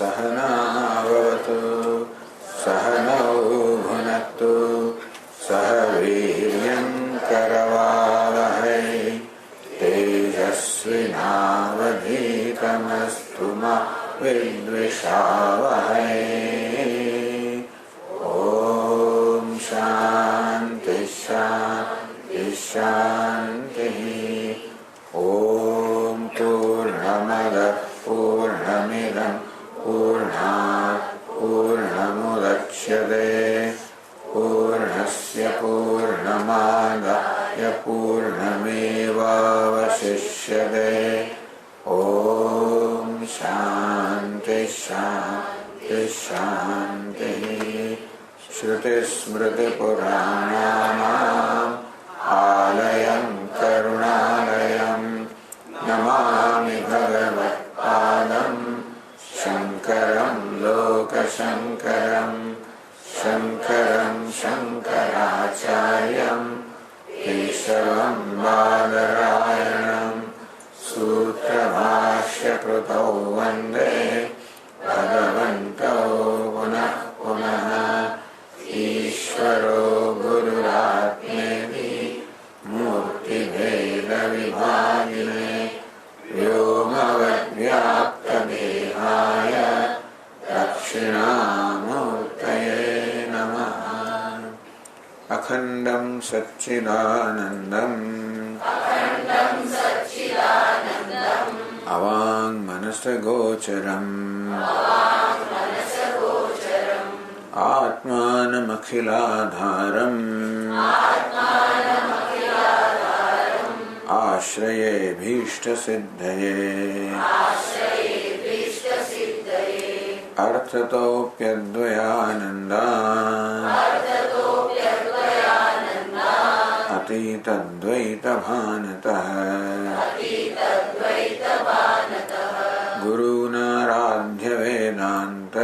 सहनावतु सहनौ भुनक्तु सह वीर्यं करवावहै तेजस्विनावधीतमस्तु मा विद्विषावहै। ॐ शान्ति शान्ति शान्तिः। ॐ पूर्णमदः पूर्णमिदं पूर्णात् पूर्णमुदच्यते पूर्णस्य पूर्णमादाय पूर्णमेवावशिष्यते। ॐ शान्ति शान्ति शान्तिः। श्रुतिस्मृतिपुराणानाम् आलयं करुणालयं नमामि भगवत्पादं शङ्करं लोकशङ्करं शङ्करं शङ्कराचार्यं केशवं बादरायणं सूत्रभाष्यकृतौ वन्दे भगवन्तौ पुनः पुनः। ईश्वरो गुरुरात्मेति मूर्तिभेदविभागिने व्योमवद्व्याप्तदेहाय दक्षिणामूर्तये नमः। अखण्डं सच्चिदानन्दम् अवाङ्मनसगोचरम् आत्मानमखिलाधारम् आश्रयेऽभीष्टसिद्धये अर्थतोऽप्यद्वयानन्दा अतीतद्वैतभानतः गुरूणाराध्यवेदान्त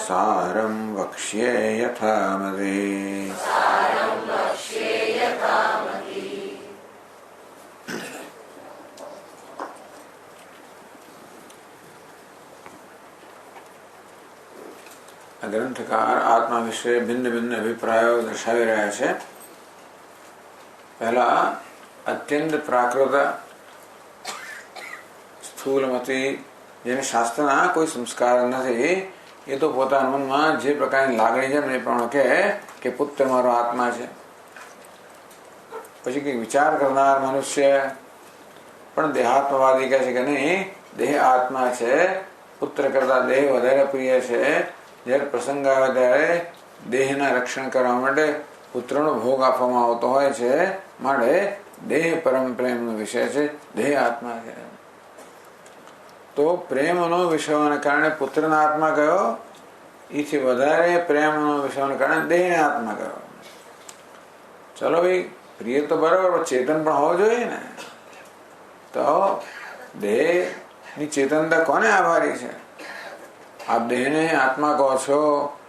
सारं वक्ष्ये यथामति। ગ્રંથકાર આત્મા વિશે ભિન્ન ભિન્ન અભિપ્રાયો દર્શાવી રહ્યા છે. પહેલા અત્યંત પ્રાકૃત સ્થૂલમતી જેને શાસ્ત્રના કોઈ સંસ્કાર નથી એ તો પોતાના મનમાં જે પ્રકારની લાગણી છે ને એ પણ કે પુત્ર મારો આત્મા છે. પછી કંઈક વિચાર કરનાર મનુષ્ય પણ દેહાત્મવાદી કહે છે કે નહીં, દેહ આત્મા છે, પુત્ર કરતા દેહ વધારે પ્રિય છે. જ્યારે પ્રસંગ આવે ત્યારે દેહના રક્ષણ કરવા માટે પુત્રનો ભોગ આપવામાં આવતો હોય છે, માટે દેહ પરમ પ્રેમનો વિષય છે, દેહ આત્મા છે. તો પ્રેમનો વિષયોને કારણે પુત્રના આત્મા કયો, એથી વધારે પ્રેમનો વિષયોને કારણે દેહને આત્મા કયો. ચલો ભાઈ, પ્રિય તો બરાબર, ચેતન પણ હોવો જોઈએ ને. તો દેહની ચેતનતા કોને આભારી છે? આપ દેહને આત્મા કહો છો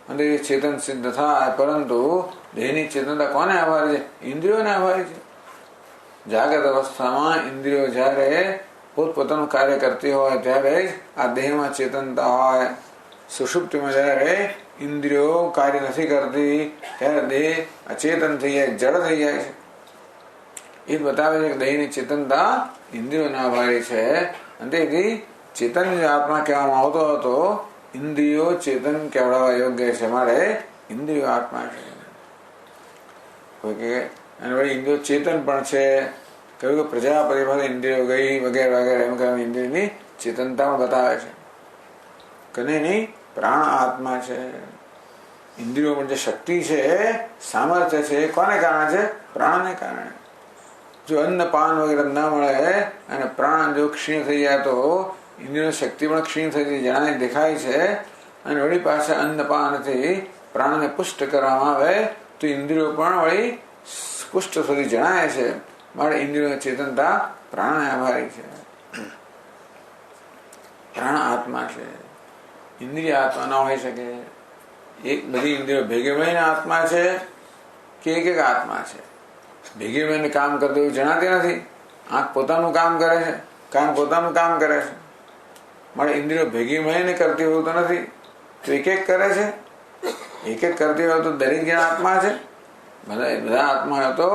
અને એ ચેતન સિદ્ધ થાય, પરંતુ દેહની ચેતનતા કોને આભારી છે? ઇન્દ્રિયોને આભારી છે. જાગ્રત અવસ્થામાં ઇન્દ્રિયો જ્યારે પોતપોતાનું કાર્ય કરતી હોય ત્યારે જ આ દેહમાં ચેતનતા હોય. સુષુપ્તિમાં જ્યારે ઇન્દ્રિયો કાર્ય નથી કરતી ત્યારે દેહ અચેતન થઈ જાય, જડ થઈ જાય છે. એ બતાવે છે કે દેહની ચેતનતા ઇન્દ્રિયોના આભારી છે. અને તેથી ચેતન જે આત્મા કહેવામાં આવતો હતો, ઇન્દ્રિયો ચેતન કહેવાડવા યોગ્ય છે, મારે ઇન્દ્રિયો આત્મા છે. અને વળી ઇન્દ્રિયો ચેતન પણ છે. કહ્યું કે પ્રજાપતિ પાસે ઇન્દ્રિયો ગઈ વગેરે વગેરે એમ કહ્યું. ઇન્દ્રિયની ચેતનતા પણ બતાવે છે કે નહીં, પ્રાણ આત્મા છે. ઇન્દ્રિયો પણ જે શક્તિ છે, સામર્થ્ય છે, કોને કારણે છે? પ્રાણને કારણે. જો અન્ન પાન વગેરે ન મળે અને પ્રાણ જો ક્ષીણ થઈ જાય તો ઇન્દ્રિયોની શક્તિ પણ ક્ષીણ થઈ જણાય દેખાય છે. અને વળી પાસે અન્ન પાનથી પ્રાણને પુષ્ટ કરવામાં આવે તો ઇન્દ્રિયો પણ વળી પુષ્ટ સુધી જણાય છે. માટે ઇન્દ્રિયોની ચેતનતા પ્રાણને આભારી છે. પ્રાણ આત્મા છે, ઇન્દ્રિય આત્મા ન હોઈ શકે. એક બધી ઇન્દ્રિયો ભેગી મળીને આત્મા છે કે એક એક આત્મા છે? ભેગી મળીને કામ કરતું એવું જણાતી નથી. આંખ પોતાનું કામ કરે છે, કાન પોતાનું કામ કરે છે, મારી ઇન્દ્રિયો ભેગી મળીને કરતી હોય તો નથી, તો એક એક કરે છે. એક એક કરતી હોય તો દરેક જણ આત્મા છે. બધા આત્મા હોય તો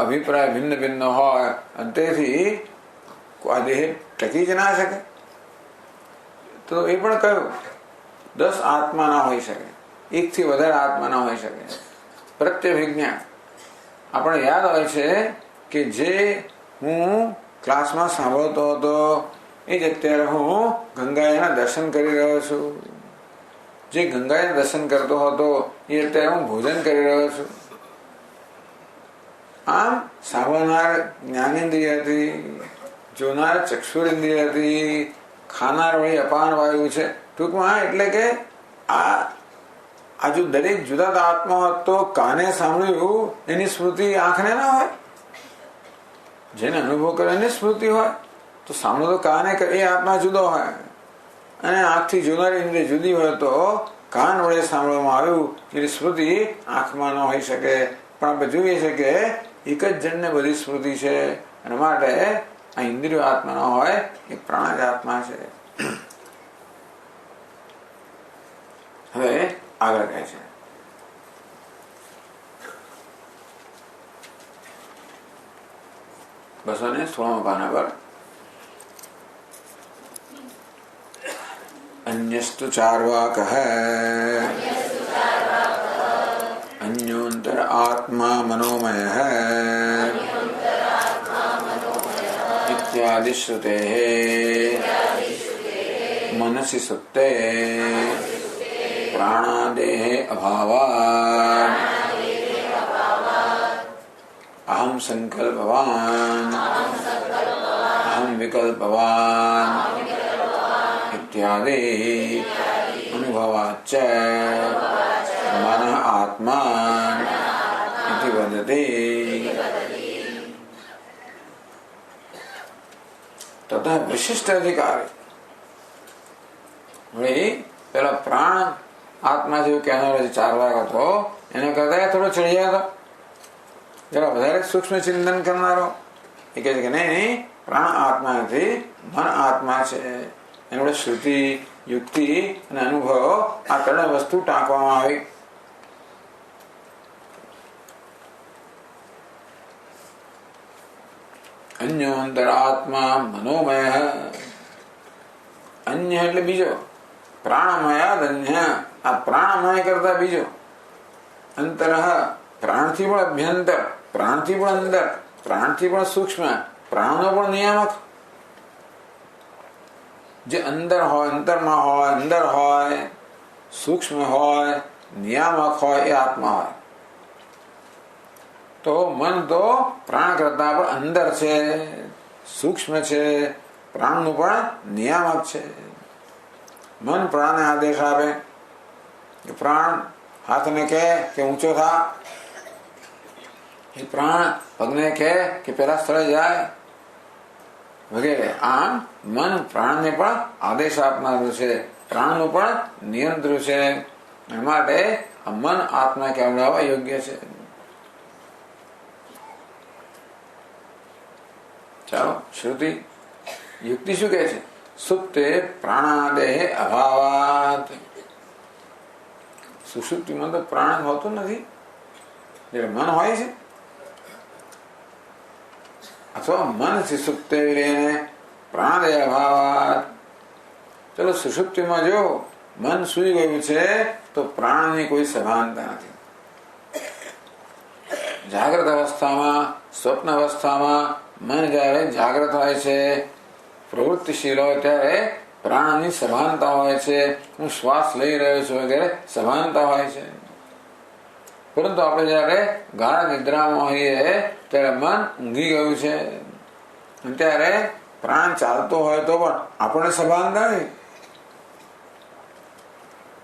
અભિપ્રાય ભિન્ન ભિન્ન હોય અને તેથી આ દેહ ટકી જ ના શકે. તો એ પણ કહ્યું 10 આત્મા ના હોઈ શકે, 1 થી વધારે આત્મા ના હોઈ શકે. પ્રત્યભિજ્ઞા આપણે યાદ હોય છે કે જે હું ક્લાસમાં સાંભળતો હતો એ જ અત્યારે હું ગંગાજીના દર્શન કરી રહ્યો છું. જે ગંગાજીના દર્શન કરતો હતો એ અત્યારે હું ભોજન કરી રહ્યો છું. આમ સાંભળનાર જ્ઞાનેન્દ્રિય હતી, જોનાર ચક્ષુરેન્દ્રિય હતી, ખાનાર વળી અપાન વાયુ છે. ટૂંકમાં એટલે કે આ જો દરેક જુદા આત્મા હોત તો કાને સાંભળ્યું એની સ્મૃતિ આંખને ના હોય. જેને અનુભવ કરે એની સ્મૃતિ હોય. તો સાંભળો તો કાને એ આત્મા જુદો હોય અને આંખથી જોનારી ઇન્દ્રિય જુદી હોય તો કાન વડે સાંભળવામાં આવ્યું એની સ્મૃતિ આંખમાં ન હોઈ શકે. પણ આપણે જોઈએ છે કે એક જ જણને બધી સ્મૃતિ છે અને માટે આ ઇન્દ્રિયો આત્મા ન હોય, એ પ્રાણ જ આત્મા છે. હવે આગળ કહે છે બસો ને 16 પાના પર अन्यस्तु चार्वाकः अन्योन्तर आत्मा मनोमयः इत्यादि श्रुतेः मनसि सुप्ते प्राणादेः अभावात् अहं संकल्पवान् अहं विकल्पवान् इत्यादि अनुभवाच्च मनः आत्मा इति वदति. तथा विशिष्ट अधिकारी वही પેલા પ્રાણ આત્મા જેવું કહેનારો જે 4 વાગ હતો એને કરતા થોડો ચડિયા હતો, જરા વધારે સૂક્ષ્મ ચિંતન કરનારો. એ કહે છે કે નહીં, પ્રાણ આત્મા નથી, મન આત્મા છે. એનો શ્રુતિ, યુક્તિ અને અનુભવ આ 3 વસ્તુ ટાંકવામાં આવી. અન્યોન્તર આત્મા મનોમય. અન્ય એટલે બીજો, પ્રાણમય અન્ય. આ પ્રાણમય કરતા બીજો. અંતર પ્રાણથી પણ અભ્યંતર, પ્રાણથી પણ અંદર, પ્રાણથી પણ સૂક્ષ્મ, પ્રાણનો પણ નિયામક. જે અંદર હોય, અંતરમાં હોય, અંદર હોય, સૂક્ષ્મ હોય, નિયામક હોય, એ આત્મા હોય. તો મન તો પ્રાણ કરતા પણ અંદર છે, સૂક્ષ્મ છે, પ્રાણનું પણ નિયામક છે. મન પ્રાણને આદેશ આપે કે પ્રાણ હાથને કહે કે ઊંચો થા, એ પ્રાણ પગને કહે કે પેલા સ્થળે જાય વગેરે. આમ મન પ્રાણને પણ આદેશ આપનારું છે, પ્રાણનું પણ નિયંત્રણ છે. માટે આ મન આત્મા કહેવાવા યોગ્ય છે. ચાલો શ્રુતિ યુક્તિ શું કહે છે? સુપ્તે પ્રાણાદેહ અભાવાત. સુષુપ્તિમાં તો પ્રાણ હોતું નથી, જ્યારે મન હોય છે. અથવા મન સુષુપ્તે વિલીને પ્રાણાદેહ અભાવાત. ચલો સુષુપ્તિમાં જો મન સૂઈ ગયું છે તો પ્રાણની કોઈ સભાનતા નથી. જાગ્રત અવસ્થામાં, સ્વપ્ન અવસ્થામાં મન જયારે જાગ્રત હોય છે, પ્રવૃત્તિશીલ હોય ત્યારે પ્રાણની સભાનતા હોય છે. હું શ્વાસ લઈ રહ્યો છું વગેરે સભાનતા હોય છે. પરંતુ આપણે જયારે ગાઢ નિદ્રામાં હોઈએ ત્યારે મન ઊંઘી ગયું છે, ત્યારે પ્રાણ ચાલતો હોય તો પણ આપણને સભાનતા નહીં.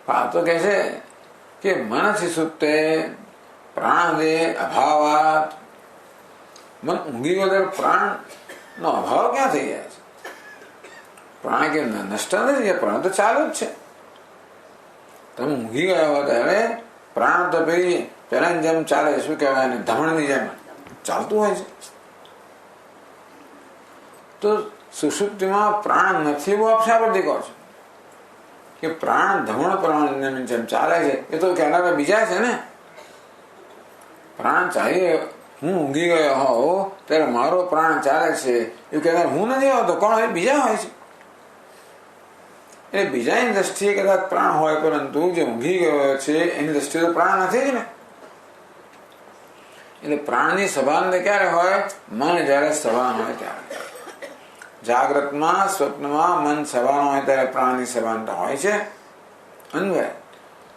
આ તો કે છે કે મનસી સુપ્તે પ્રાણદેહ અભાવાત. મન ઊંઘી ગયો ત્યારે પ્રાણ નો અભાવ ક્યાં થઈ ગયા છે? પ્રાણ કે નષ્ટ નથી, પ્રાણ તો ચાલુ જ છે. તમે ઊંઘી ગયા હો ત્યારે પ્રાણ તો પેલા જેમ ચાલે, શું કહેવાય એને, ધમણની જેમ ચાલતું હોય છે. તો સુષુપ્તિમાં પ્રાણ નથી એવું આપ શા પરથી કહો છો? કે પ્રાણ ધમણ પ્રાણ જેમ ચાલે છે એ તો કહેનારા બીજા છે ને. પ્રાણ ચાલી, હું ઊંઘી ગયો હોઉં ત્યારે મારો પ્રાણ ચાલે છે એવું કહેનાર હું નથી હોતો. કોણ હોય? બીજા હોય છે. એ બીજાની દ્રષ્ટિએ કદાચ પ્રાણ હોય, પરંતુ જે ઊંઘી ગયો છે એની દ્રષ્ટિએ તો પ્રાણ નથી જ ને. એટલે પ્રાણની સભાનતા ક્યારે હોય? મન જયારે સભાન હોય ત્યારે. જાગ્રતમાં સ્વપ્નમાં મન સભાન હોય ત્યારે પ્રાણની સભાનતા હોય છે. અન્વય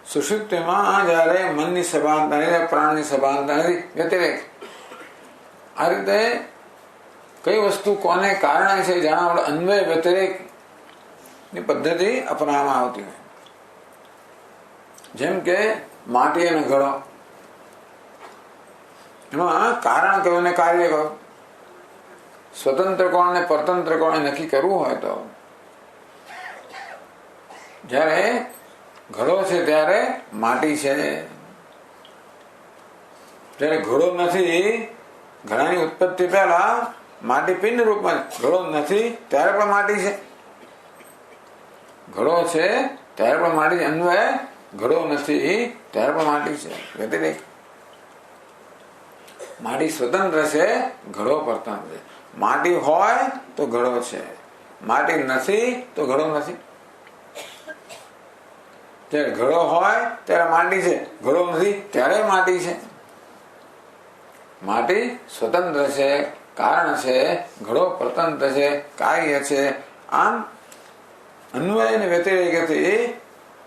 સુષુપ્તિમાં જયારે મનની સભાનતા નથી, પ્રાણની સભાનતા નથી, વ્યતિરેક. આ રીતે કઈ વસ્તુ કોને કારણે છે જાણવા આપણે અન્વય વ્યતિરેક ની પદ્ધતિ અપનાવવામાં આવતી હોય. જેમ કે માટી અને ઘડો, એમાં કારણ કયું ને કાર્ય કયું, સ્વતંત્ર કોણ ને પરતંત્ર કોણ નક્કી કરવું હોય તો જયારે ઘડો છે ત્યારે માટી છે, જયારે ઘડો નથી, ઘડાની ઉત્પત્તિ પહેલા માટી પિંડ રૂપમાં, ઘડો નથી ત્યારે પણ માટી છે. ઘડો છે ત્યારે પણ માટી છે. અન્વય ઘડો નથી ત્યારે પણ માટી છે. વ્યતિરેક માટી સ્વતંત્ર છે, ઘડો પરતંત્ર છે. માટી હોય તો ઘડો છે, માટી નથી તો ઘડો નથી. જ્યારે ઘડો હોય ત્યારે માટી છે, ઘડો નથી ત્યારે માટી છે. માટી સ્વતંત્ર છે, કારણ છે, ઘડો પરતંત્ર છે, કાર્ય છે. આમ અન્વય અને વ્યતિરેકથી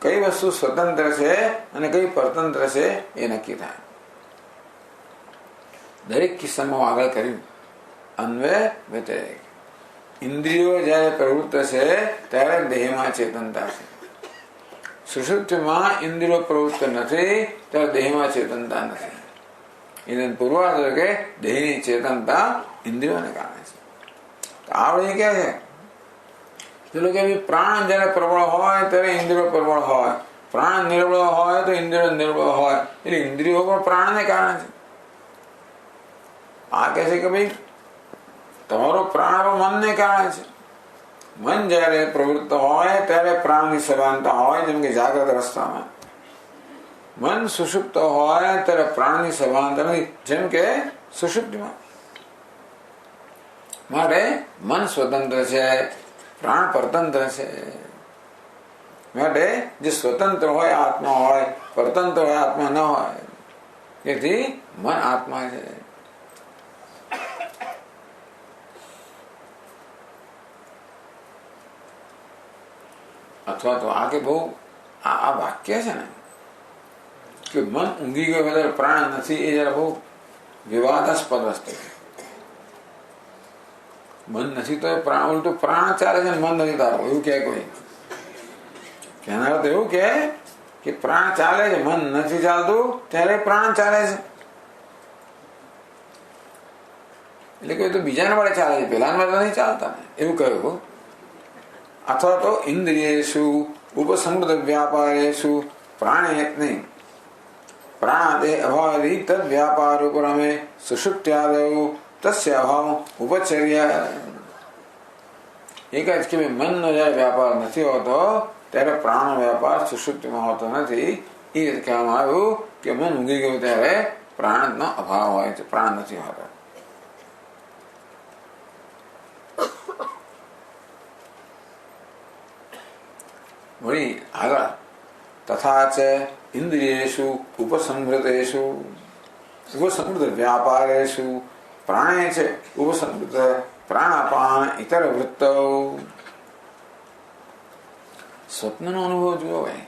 કઈ વસ્તુ સ્વતંત્ર છે અને કઈ પરતંત્ર છે એ નક્કી થાય. દરેક કિસ્સામાં આગળ કર્યું અન્વય વ્યતિરેક. ઇન્દ્રિયો જયારે પ્રવૃત્ત છે ત્યારે દેહમાં ચેતનતા છે. સુષુપ્તિમાં ઇન્દ્રિયો પ્રવૃત્ત નથી ત્યારે દેહમાં ચેતનતા નથી. એને પૂર્વાર્થ કે દેહની ચેતનતા ઇન્દ્રિયોને કારણે છે. તો આવડે ક્યાં છે? પેલું કે પ્રાણ જયારે પ્રબળ હોય ત્યારે ઇન્દ્રિયો પ્રબળ હોય, પ્રાણ નિર્બળ હોય તો ઇન્દ્રિયો નિર્બળ હોય. એટલે ઇન્દ્રિયો પણ પ્રાણને કારણે છે. આ કહે છે કે ભાઈ તમારો પ્રાણ મનને કારણે છે. મન જયારે પ્રવૃત્ત હોય ત્યારે પ્રાણની સભાનતા હોય. જેમ કે જાગ્રત અવસ્થામાં મન સુષુપ્ત હોય ત્યારે પ્રાણની સભાનતા નથી, જેમ કે સુષુપ્તિમાં. માટે મન સ્વતંત્ર છે, પ્રાણ પરતંત્ર છે. માટે જે સ્વતંત્ર હોય આત્મા હોય, પરતંત્ર હોય આત્મા ન હોય. તેથી મન આત્મા છે. અથવા તો આ કે બહુ આ વાક્ય છે ને કે મન ઊંઘી ગયો ત્યારે પ્રાણ નથી, એ જરા બહુ વિવાદાસ્પદ વસ્તુ છે. મન નથી તો પ્રાણ, ઉલટું પ્રાણ ચાલે છે મન નથી તારો, એવું કે કોઈ કહેનાર તો એવું કે પ્રાણ ચાલે છે, મન નથી ચાલતું ત્યારે પ્રાણ ચાલે છે. એટલે કે તો બીજાના વડે ચાલે છે, પેલા વડે નથી ચાલતા ને, એવું કહ્યું. અથવા તો ઇન્દ્રિયેષુ ઉપસમૃદ્ધ વ્યાપારેષુ પ્રાણયત્ને પ્રાણાદે અભાવી તદ વ્યાપાર ઉપરમે સુષુપ્ત્યાદૌ તસ્ય અભાવ ઉપચર્યા. એક જ કે મનનો જયારે વ્યાપાર નથી હોતો ત્યારે પ્રાણનો વ્યાપાર સુષુપ્તિમાં હોતો નથી. એ કહેવામાં આવ્યું કે મન ઊંઘી ગયું ત્યારે પ્રાણનો અભાવ હોય છે, પ્રાણ નથી હોતો. વળી આગળ તથા ચ ઇન્દ્રિયેષુ ઉપસંહૃતેષુ ઉપસંહૃત વ્યાપારેષુ પ્રાણે છે ઉપસંહૃત પ્રાણાપાન ઇતર વૃત્તૌ. સ્વપ્નનો અનુભવ જુઓ ભાઈ.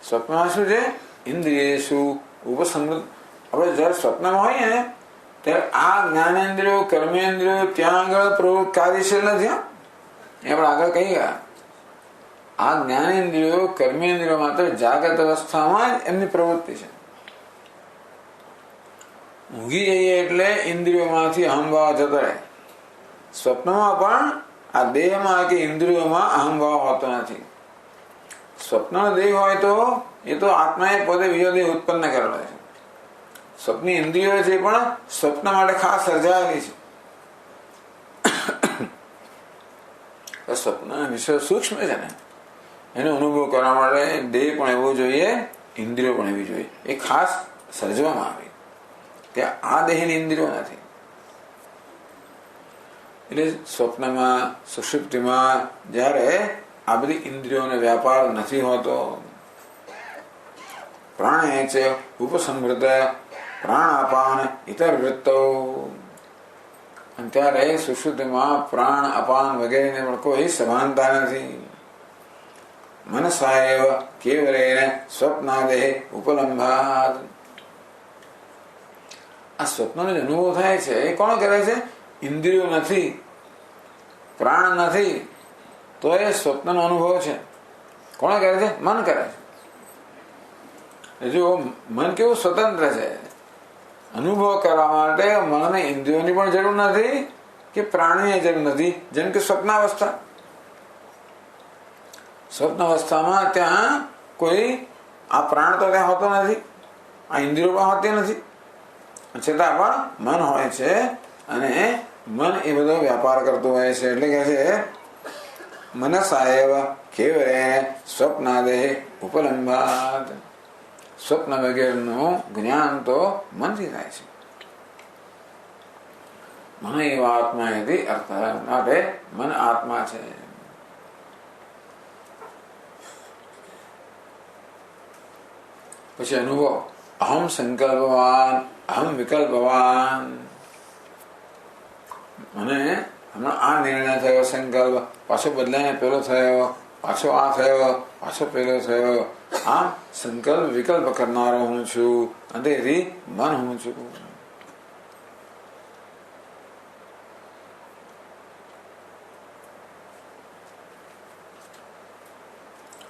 સ્વપ્નમાં શું છે? ઇન્દ્રિયેષુ ઉપસંહૃત. આપણે જયારે સ્વપ્નમાં હોઈએ ને ત્યારે આ જ્ઞાનેન્દ્રિયો કર્મેન્દ્રિયો ત્યાં આગળ પ્રવૃત્તિ કાર્યશીલ નથી. એ આપણે આગળ કહી ગયા. આ જ્ઞાનેન્દ્રિયો કર્મેન્દ્રિયો માત્ર જાગ્રત અવસ્થામાં જ એમની પ્રવૃત્તિ છે. ઊંઘી જઈએ એટલે ઇન્દ્રિયોમાંથી અહંભાવ જતો રહે. સ્વપ્નમાં પણ આ દેહમાં કે ઇન્દ્રિયોમાં અહંભાવ હોતો નથી. સ્વપ્ન દેહ હોય તો એ તો આત્માએ પોતે બીજો દેહ ઉત્પન્ન કરેલો છે. સ્વપ્ન ઇન્દ્રિયો છે પણ સ્વપ્ન માટે ખાસ સર્જાયેલી છે. સ્વપ્ન વિષય સૂક્ષ્મ છે ને, એનો અનુભવ કરવા માટે દેહ પણ એવો જોઈએ, ઇન્દ્રિયો પણ એવી જોઈએ. એ ખાસ સર્જવામાં આવી કે આ દેહની ઇન્દ્રિયો નથી. એટલે સ્વપ્નમાં, સુષુપ્તિમાં જ્યારે આ બધી ઇન્દ્રિયોનો વ્યાપાર નથી હોતો, પ્રાણે છે ઉપસંહૃત પ્રાણાપાન ઇતર વૃત્તો, ત્યારે સુષુપ્તિમાં પ્રાણ અપાન વગેરેને પણ કોઈ સમાનતા નથી. મનસાએવ કેવલેન સ્વપ્નાદેહ ઉપલંભાત. આ સ્વપ્નનો જે અનુભવ થાય છે એ કોણ કરે છે? ઇન્દ્રિયો નથી, પ્રાણ નથી, તો એ સ્વપ્નનો અનુભવ છે. કોણ કરે છે? મન કરે છે. જો મન કેવું સ્વતંત્ર છે, અનુભવ કરવા માટે મનને ઇન્દ્રિયોની પણ જરૂર નથી કે પ્રાણની જરૂર નથી. જેમ કે સ્વપ્નાવસ્થા, સ્વપ્નાવસ્થામાં ત્યાં કોઈ આ પ્રાણ તો ત્યાં હોતો નથી, આ ઇન્દ્રિયો પણ હોતી નથી, છતાં પણ મન હોય છે અને મન એ બધો વ્યાપાર કરતું હોય છે. એટલે કે છે મનસાએવ કેવલે સ્વપ્નાદેહ ઉપલંભાત. સ્વપ્ન વગેરેનું જ્ઞાન તો મનથી થાય છે. મન એવા આત્મા એથી અર્થ માટે મન આત્મા છે. પછી અનુભવ અહમ સંકલ્પવાન અહમ વિકલ્પવાન. મને હમણાં આ નિર્ણય થયો, સંકલ્પ પાછો બદલાઈને પેલો થયો, પાછો આ થયો, પાછો પેલો થયો. આમ સંકલ્પ વિકલ્પ કરનારો હું છું, અંતેથી મન હું છું.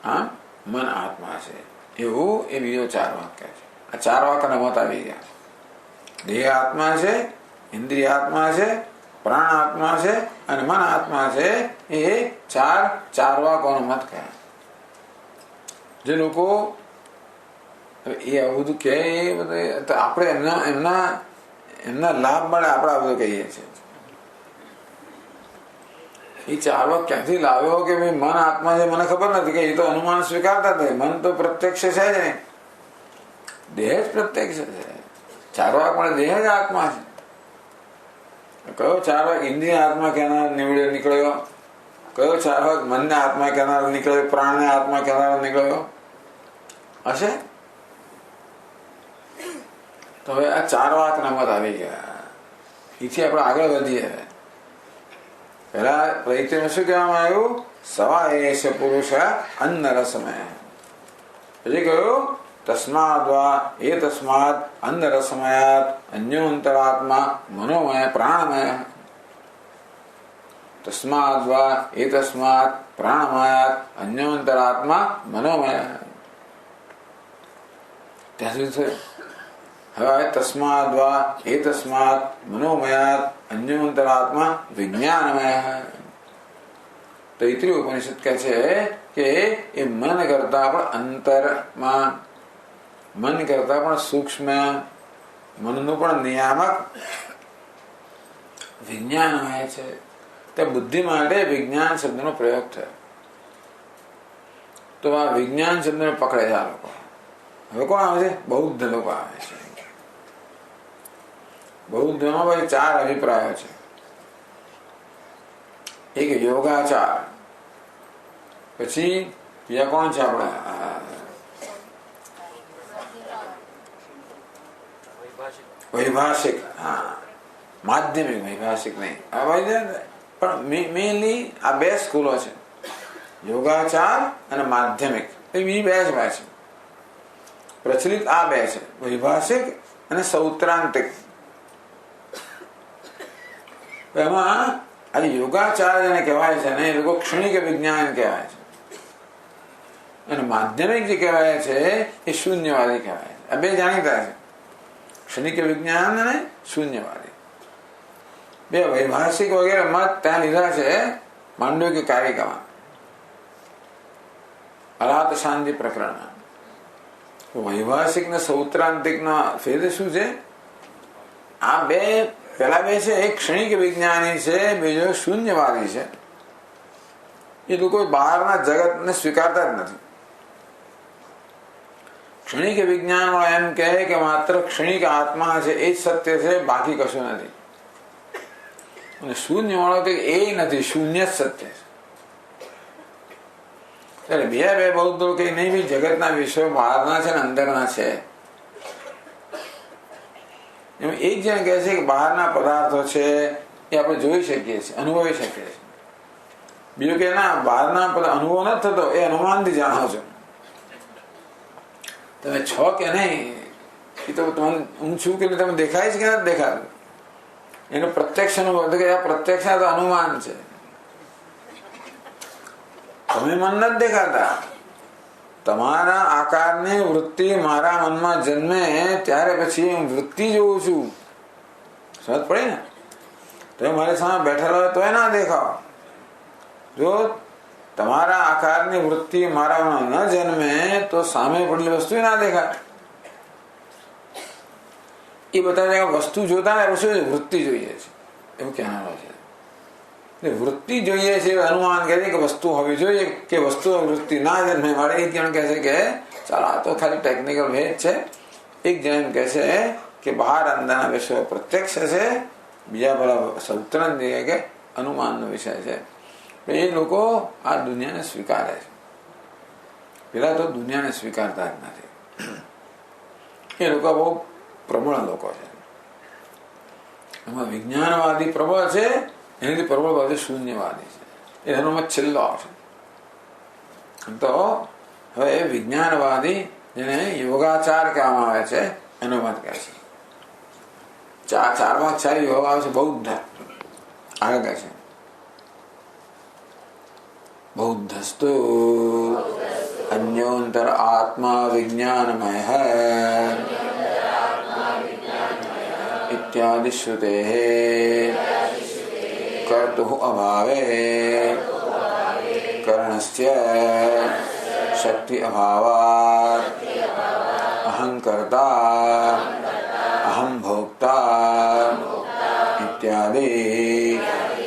આમ મન આત્મા છે એવું એ બીજો 4 વાક્ય છે. આ 4 વાક્યના મત આવી ગયા. દેહ આત્મા છે, ઇન્દ્રિય આત્મા છે, પ્રાણ આત્મા છે અને મન આત્મા છે. એ 4 વાક્યોનો મત કયા. જે લોકો એ આવું બધું કહે એ બધું આપણે એમના લાભ મળે આપણે આ બધું કહીએ છીએ. એ 4 વાક્ય ક્યાંથી લાવ્યો કે ભાઈ મન આત્મા છે? મને ખબર નથી કે એ તો અનુમાન સ્વીકારતા હતા. મન તો પ્રત્યક્ષ છે જ નહીં, દેહ જ પ્રત્યક્ષ છે. 4 વાક પણ દેહ જ આત્મા છે. કયો 4 વાક ઇન્દ્રિય આત્મા કહેનાર નીકળ્યો? કયો 4 વાક મનને આત્મા કહેનાર નીકળ્યો? પ્રાણને આત્મા કહેનાર નીકળ્યો હશે? તો હવે આ 4 વાકના મત આવી ગયા. એથી આપણે આગળ વધીએ. પેલા પ્રયત્નમાં શું કહેવામાં આવ્યું? સવા એશ પુરુષ અન્ન રસમય. પછી કહ્યું તસ્માદ્વા એ તસ્માદ અન્ન રસમયાત અન્યોંતરાત્મા મનોમય પ્રાણમય. તસ્માદ્વા એ તસ્માદ પ્રાણમયાત અન્યોંતરાત્મા મનોમય. ત્યાં સુધી થયું. હવે તસ્માદ્વા એ તસ્માદ મનોમયાત અન્યોંતરાત્મા વિજ્ઞાનમય. તૈત્રીય ઉપનિષદ કહે છે કે એ મન કરતા પણ અંતરમાં, મન કરતા પણ સૂક્ષ્મ, મનનું પણ નિયામક વિજ્ઞાનમય છે. તે બુદ્ધિ માટે વિજ્ઞાન શબ્દનો પ્રયોગ થયો. તો આ વિજ્ઞાન શબ્દને પકડે છે આ લોકો. હવે કોણ આવે છે? બૌદ્ધ લોકો આવે છે. બૌદ્ધમાં ભાઈ 4 અભિપ્રાયો છે. એક યોગાચાર, પછી બીજા કોણ છે આપણા વૈભાષિક, હા માધ્યમિક, વૈભાષિક નહીં, પણ મેનલી આ 2 સ્કૂલો છે, યોગાચાર અને માધ્યમિક. એ બીજી 2 જ છે પ્રચલિત. આ 2 છે, વૈભાષિક અને સૌત્રાંતિક. એમાં આ યોગાચાર જેને કહેવાય છે ને એ લોકો ક્ષણિક વિજ્ઞાન કહેવાય છે, અને માધ્યમિક જે કહેવાય છે એ શૂન્યવાદી કહેવાય છે. આ 2 જાણીતા છે, ક્ષણિક વિજ્ઞાન અને શૂન્યવાદી. 2 વૈભાષિક વગેરે મત ત્યાં લીધા છે માંડવ્ય કારિકામાં, અલાત શાંતિ પ્રકરણમાં. વૈભાષિક ને સૌત્રાંતિક નો ફેર શું છે? આ 2 પેલા 2 છે, એક ક્ષણિક વિજ્ઞાની છે, બીજો શૂન્યવાદી છે. એ લોકો બહારના જગતને સ્વીકારતા જ નથી. ક્ષણિક વિજ્ઞાન એમ કહે કે માત્ર ક્ષણિક આત્મા છે એ જ સત્ય છે, બાકી કશું નથી. અને શૂન્ય વાળો કે એ નથી, શૂન્ય જ સત્ય છે. ત્યારે બે બૌદ્ધો કે નહીં ભાઈ જગતના વિષયો બહારના છે ને અંદરના છે. એમ એક જણ કહે છે કે બહારના પદાર્થો છે એ આપણે જોઈ શકીએ છીએ, અનુભવી શકીએ છીએ. બીજું કે ના, બહારના અનુભવ નથી થતો, એ અનુમાનથી જાણો છો. તમે છો કે નહીં એ તો તમને હું છું કે તમે દેખાય છે કે નથી દેખાતું, એનો પ્રત્યક્ષ અનુભવ કે આ પ્રત્યક્ષ તો અનુમાન છે. તમે મન નથી દેખાતા. તમારા આકારની વૃત્તિ મારા મનમાં જન્મે ત્યારે પછી હું વૃત્તિ જોઉં છું. સમજ પડી ને? તમે મારી સામે બેઠેલા હોય તોય ના દેખાવ. જો તમારા આકારની વૃત્તિ મારામાં ન જન્મે તો સામે પડેલી વસ્તુ ના દેખાય. એ બધા વસ્તુ જોતા ને પછી વૃત્તિ જોઈએ છે એવું કહેવાનું છે. વૃત્તિ જોઈએ છે અનુમાન કહે છે કે વસ્તુ હોવી જોઈએ, કે વસ્તુ વૃત્તિ ના જન્મે. મારે એક જણ કહે છે કે ચાલો આ તો ખાલી ટેકનિકલ ભેદ છે. એક જણ એમ કહે છે કે બહાર અંદરના વિષયો પ્રત્યક્ષ છે, બીજા બધા સૌત્રણ કે અનુમાનનો વિષય છે. એ લોકો આ દુનિયાને સ્વીકારે છે. પેલા તો દુનિયાને સ્વીકારતા જ નથી. એ લોકો બહુ પ્રબળ લોકો છે. એમાં વિજ્ઞાનવાદી પ્રબળ છે, એનાથી પ્રબળ બાજુ શૂન્યવાદી છે. એનો મત છેલ્લો આવશે. તો હવે વિજ્ઞાનવાદી જેને યોગાચાર કહેવામાં આવે છે એનો મત કહે છે. ચારમાં 4 યોગ આવે છે બૌદ્ધ. આગળ કહે છે બૌદ્ધસ્તુ અન્યોંતર આત્મા વિજ્ઞાનમય इत्यादि श्रुते कर्तुः अभावे कर्णस्य शक्ति अभावात् अहंकर्ता अहम भोक्ता इत्यादि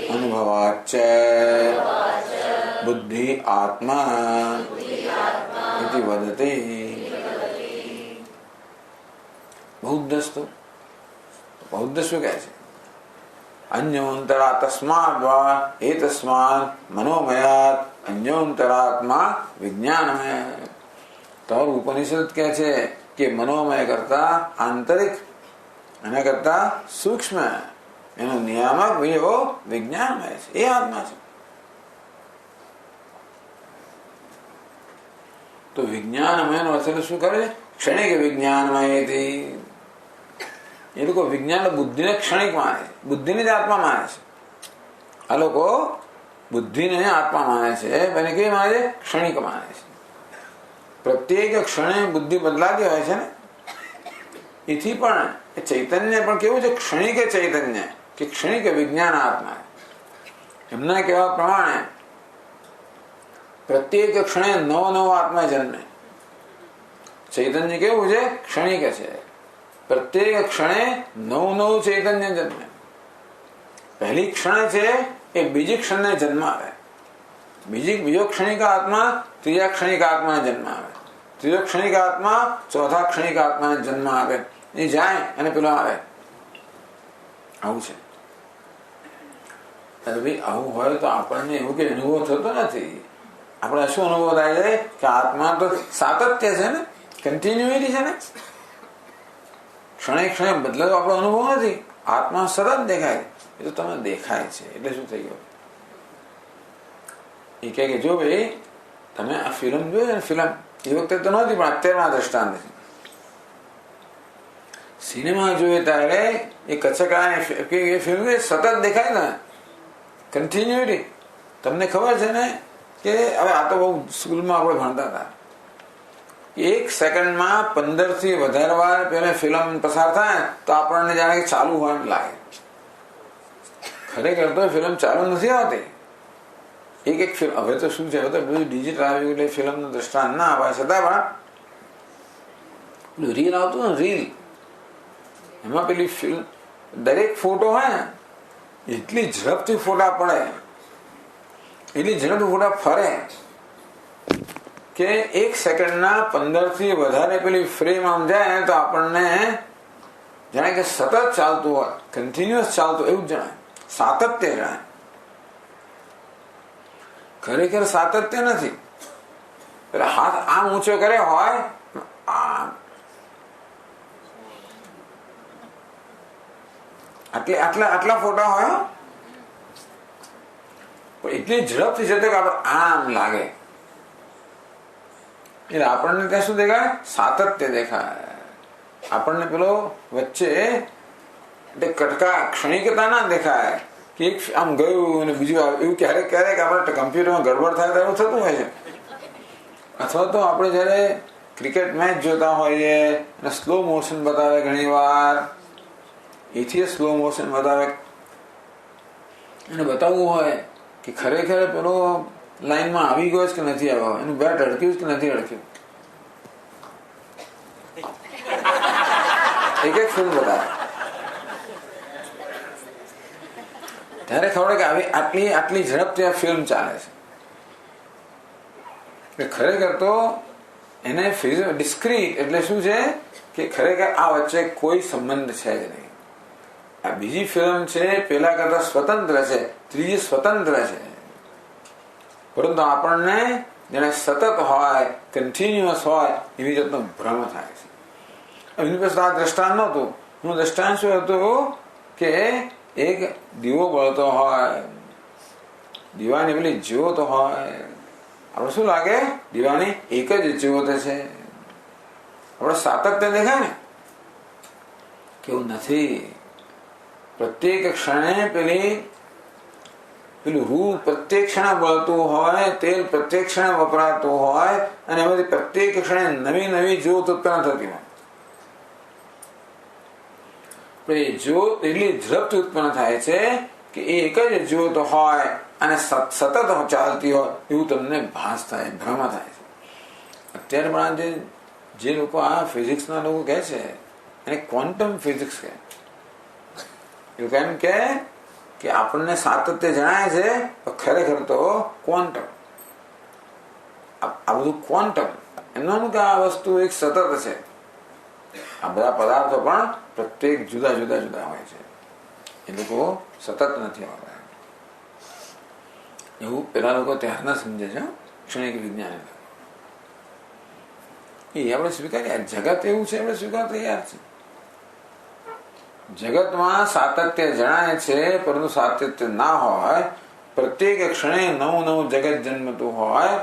अनुभवाच्च बुद्धि आत्मा इति वदति. बौद्धस्तु बौद्ध શું કહે છે? અન્યોંતરા તસ્માદ્વા એતસ્માન મનોમયાત અન્યોંતરાત્મા વિજ્ઞાનમય. તો ઉપનિષદ કહે છે કે મનોમય કરતા આંતરિક, એના કરતા સૂક્ષ્મ, એનો નિયામક એવો વિજ્ઞાનમય છે, એ આત્મા છે. તો વિજ્ઞાનમય નો અર્થ શું કરે? ક્ષણિક વિજ્ઞાનમયથી. એ લોકો વિજ્ઞાન બુદ્ધિને ક્ષણિક માને છે, બુદ્ધિને જ આત્મા માને છે. આ લોકો બુદ્ધિને આત્મા માને છે, એને કેવી માને છે? ક્ષણિક માને છે. પ્રત્યેક ક્ષણે બુદ્ધિ બદલાતી હોય છે ને, એથી પણ એ ચૈતન્ય પણ કેવું છે? ક્ષણિક ચૈતન્ય કે ક્ષણિક વિજ્ઞાન આત્મા. એમના કહેવા પ્રમાણે પ્રત્યેક ક્ષણે નવો આત્મા જન્મે. ચૈતન્ય કેવું છે? ક્ષણિક છે. પ્રત્યેક ક્ષણે નવું ચૈતન્ય જન્મે. પહેલી ક્ષણ છે એ બીજી ક્ષણને જન્મ આવે. બીજો ક્ષણિક આત્મા ત્રીજા ક્ષણિક આત્માને જન્મ આવે. ત્રીજો ક્ષણિક આત્મા ચોથા ક્ષણિક આત્માને જન્મ આવે. એ જાય અને પેલો આવે. આવું છે. ભાઈ આવું હોય તો આપણને એવું કે અનુભવ થતો નથી. આપણે શું અનુભવ થાય છે કે આત્મા તો સાતત્ય છે ને, કન્ટિન્યુટી છે ને. ક્ષણે ક્ષણે બદલાતો આપણો અનુભવ નથી. આત્મા સતત દેખાય. એ તો તમને દેખાય છે એટલે શું થઈ ગયું? એ કહે કે જો ભાઈ તમે આ ફિલ્મ જોઈ ને, ફિલ્મ એ વખતે તો નહોતી પણ અત્યારના દ્રષ્ટાંત છે. સિનેમા જોઈએ ત્યારે એ કચકડાની ફિલ્મ સતત દેખાય ને, કન્ટિન્યુટી. તમને ખબર છે ને કે હવે આ તો બહુ સ્કૂલમાં આપણે ભણતા હતા, 1 સેકન્ડમાં 15 થી વધારે વાર પેલા ફિલ્મ પસાર થાય તો આપણને જાણે કે ચાલુ હોય એમ લાગે. ખરેખર તો ફિલ્મ ચાલુ નથી આવતી. એક ફિલ્મ હવે તો શું છે, હવે તો બધું ડિજિટલ આવ્યું એટલે ફિલ્મનું દ્રષ્ટાંત ના આવે. છતાં પણ રીલ આવતું ને, રીલ એમાં પેલી ફિલ્મ દરેક ફોટો હોય ને એટલી ઝડપથી ફોટા પડે એટલી ઝડપ ફોટા ફરે કે 1 સેકન્ડના 15 થી વધારે પેલી ફ્રેમ આમ જાય તો આપણને જાણે કે સતત ચાલતું હોય, કન્ટિન્યુઅસ ચાલતું એવું જ જણાય, સાતત્ય જણાય. ખરેખર સાતત્ય નથી. પેલા હાથ આમ ઊંચો કરે હોય, આમ આટલા ફોટા હોય, પણ એટલી ઝડપથી જતો કે આપણે આમ લાગે. એટલે આપણને ત્યાં શું દેખાય? સાતત્ય દેખાય. આપણને પેલો વચ્ચે એટલે કટકા ક્ષણિકતા ના દેખાય કે એક આમ ગયું અને બીજું એવું. ક્યારેક ક્યારેક આપણે કમ્પ્યુટરમાં ગડબડ થાય તો એવું થતું હોય છે. અથવા તો આપણે જયારે ક્રિકેટ મેચ જોતા હોઈએ અને સ્લો મોશન બતાવે, ઘણી વાર એથી સ્લો મોશન બતાવે અને બતાવવું હોય કે ખરેખર પેલો લાઈનમાં આવી ગયો કે નથી આવ્યો, એનું બેટ અડક્યું કે નથી અડક્યું. એક ફિલ્મ બતાવે ત્યારે ખબર કે આટલી ઝડપથી આ ફિલ્મ ચાલે છે. ખરેખર તો એને ડિસ્ક્રીટ એટલે શું છે કે ખરેખર આ વચ્ચે કોઈ સંબંધ છે જ નહીં. આ બીજી ફિલ્મ છે પેલા કરતા સ્વતંત્ર છે, ત્રીજી સ્વતંત્ર છે. પરંતુ આપણને જેને સતત હોય, કન્ટિન્યુઅસ હોય એવી જાતનો ભ્રમ થાય છે. એની પાસે આ દ્રષ્ટાંત નહોતું. હું દ્રષ્ટાંત શું હતું કે એક દીવો બળતો હોય, દીવાની પેલી જ્યોત હોય, આપણે શું લાગે? દીવાની એક જ જ્યોત છે. આપણે સાતત્ય દેખાય ને, કેવું નથી. પ્રત્યેક ક્ષણે પેલું રૂ પ્રત્યેક ક્ષણે બળતું હોય, તેલ પ્રત્યેક ક્ષણે વપરાતું હોય અને એમાંથી પ્રત્યેક ક્ષણે નવી નવી જ્યોત ઉત્પન્ન થતી હોય. જ્યોત એટલી ઝડપથી ઉત્પન્ન થાય છે કે એ એક જ જ્યોત હોય અને સતત ચાલતી હોય એવું તમને ભાસ થાય, ભ્રમ થાય છે. અત્યારે પણ જે લોકો આ ફિઝિક્સના લોકો કહે છે એને ક્વોન્ટમ ફિઝિક્સ કહે. એવું કેમ કે આપણને સાતત્ય જણાય છે, ખરેખર તો ક્વોન્ટમ. આ બધું ક્વોન્ટમ એમનું કે આ વસ્તુ એક સતત છે. આ બધા પદાર્થો પણ પ્રત્યેક જુદા જુદા હોય છે. એ લોકો સતત નથી હોતા. એવું પેલા લોકો ત્યારના સમજે છે. ક્ષણિક વિજ્ઞાન એ આપણે સ્વીકારીએ. જગત એવું છે, આપણે સ્વીકાર તૈયાર છે. જગતમાં સાતત્ય જણાય છે, પરંતુ સાતત્ય ના હોય. પ્રત્યેક ક્ષણે નવું જગત જન્મતું હોય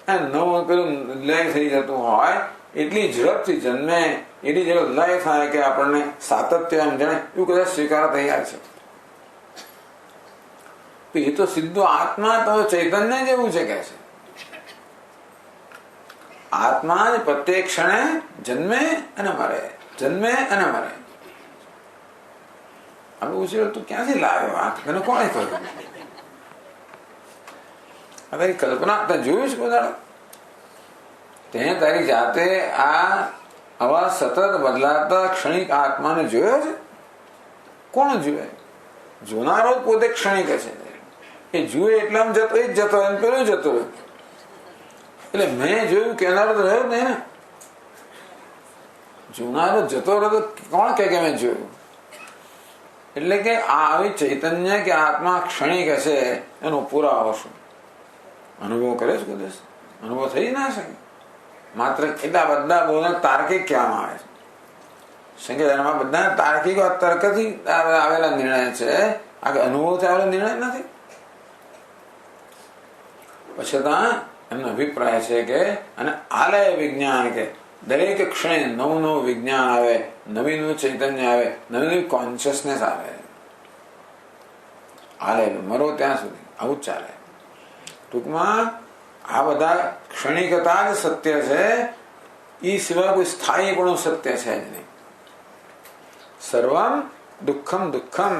અને નવું પેલું લય થઈ જતું હોય. એટલી ઝડપથી જન્મે, એટલી ઝડપ લય થાય કે આપણને સાતત્ય એમ જાણે એવું કદાચ સ્વીકાર તૈયાર છે. એ તો સીધું આત્મા તો ચૈતન્ય જેવું છે કે છે. આત્મા જ પ્રત્યેક ક્ષણે જન્મે અને મરે, જન્મે અને મરે. આપણે પૂછ્યું તું ક્યાંથી લાવ્યો આ? તને કોણે કહ્યું? આ તારી કલ્પના તે જોયું છે બધા? તે તારી જાતે આવા સતત બદલાતા ક્ષણિક આત્માને જોયો છે? કોણ જુએ? જોનારો પોતે ક્ષણિક છે. એ જુએ એટલે આમ જતો, એ જ જતો હોય, પેલું જતો હોય. એટલે મેં જોયું કેનારો તો રહ્યો નહીં ને. જોનારો જતો રહ્યો તો કોણ કે મેં જોયું? એટલે કે આવી ચૈતન્ય કે આત્મા ક્ષણિક હશે એનો પુરાવો શું? અનુભવ કરે છે કદાચ? અનુભવ થઈ ના શકે. માત્ર એટલા બધા બોલ તાર્કિક કહેવામાં આવે છે. સંકેતમાં બધા તાર્કિક તર્કથી આવેલા નિર્ણય છે. આ અનુભવથી આવેલો નિર્ણય નથી. પછી એમનો અભિપ્રાય છે કે અને આલય વિજ્ઞાન કે દરેક ક્ષણે નવું વિજ્ઞાન આવે, નવી ચૈતન્ય આવે, નવી કોન્શિયસનેસ આવે. આલય મરો ત્યાં સુધી આવું જ ચાલે. ટૂંકમાં આ બધા ક્ષણિકતા જ સત્ય છે. એ સિવાય કોઈ સ્થાયીપણું સત્ય છે જ નહીં. સર્વમ દુઃખમ દુઃખમ,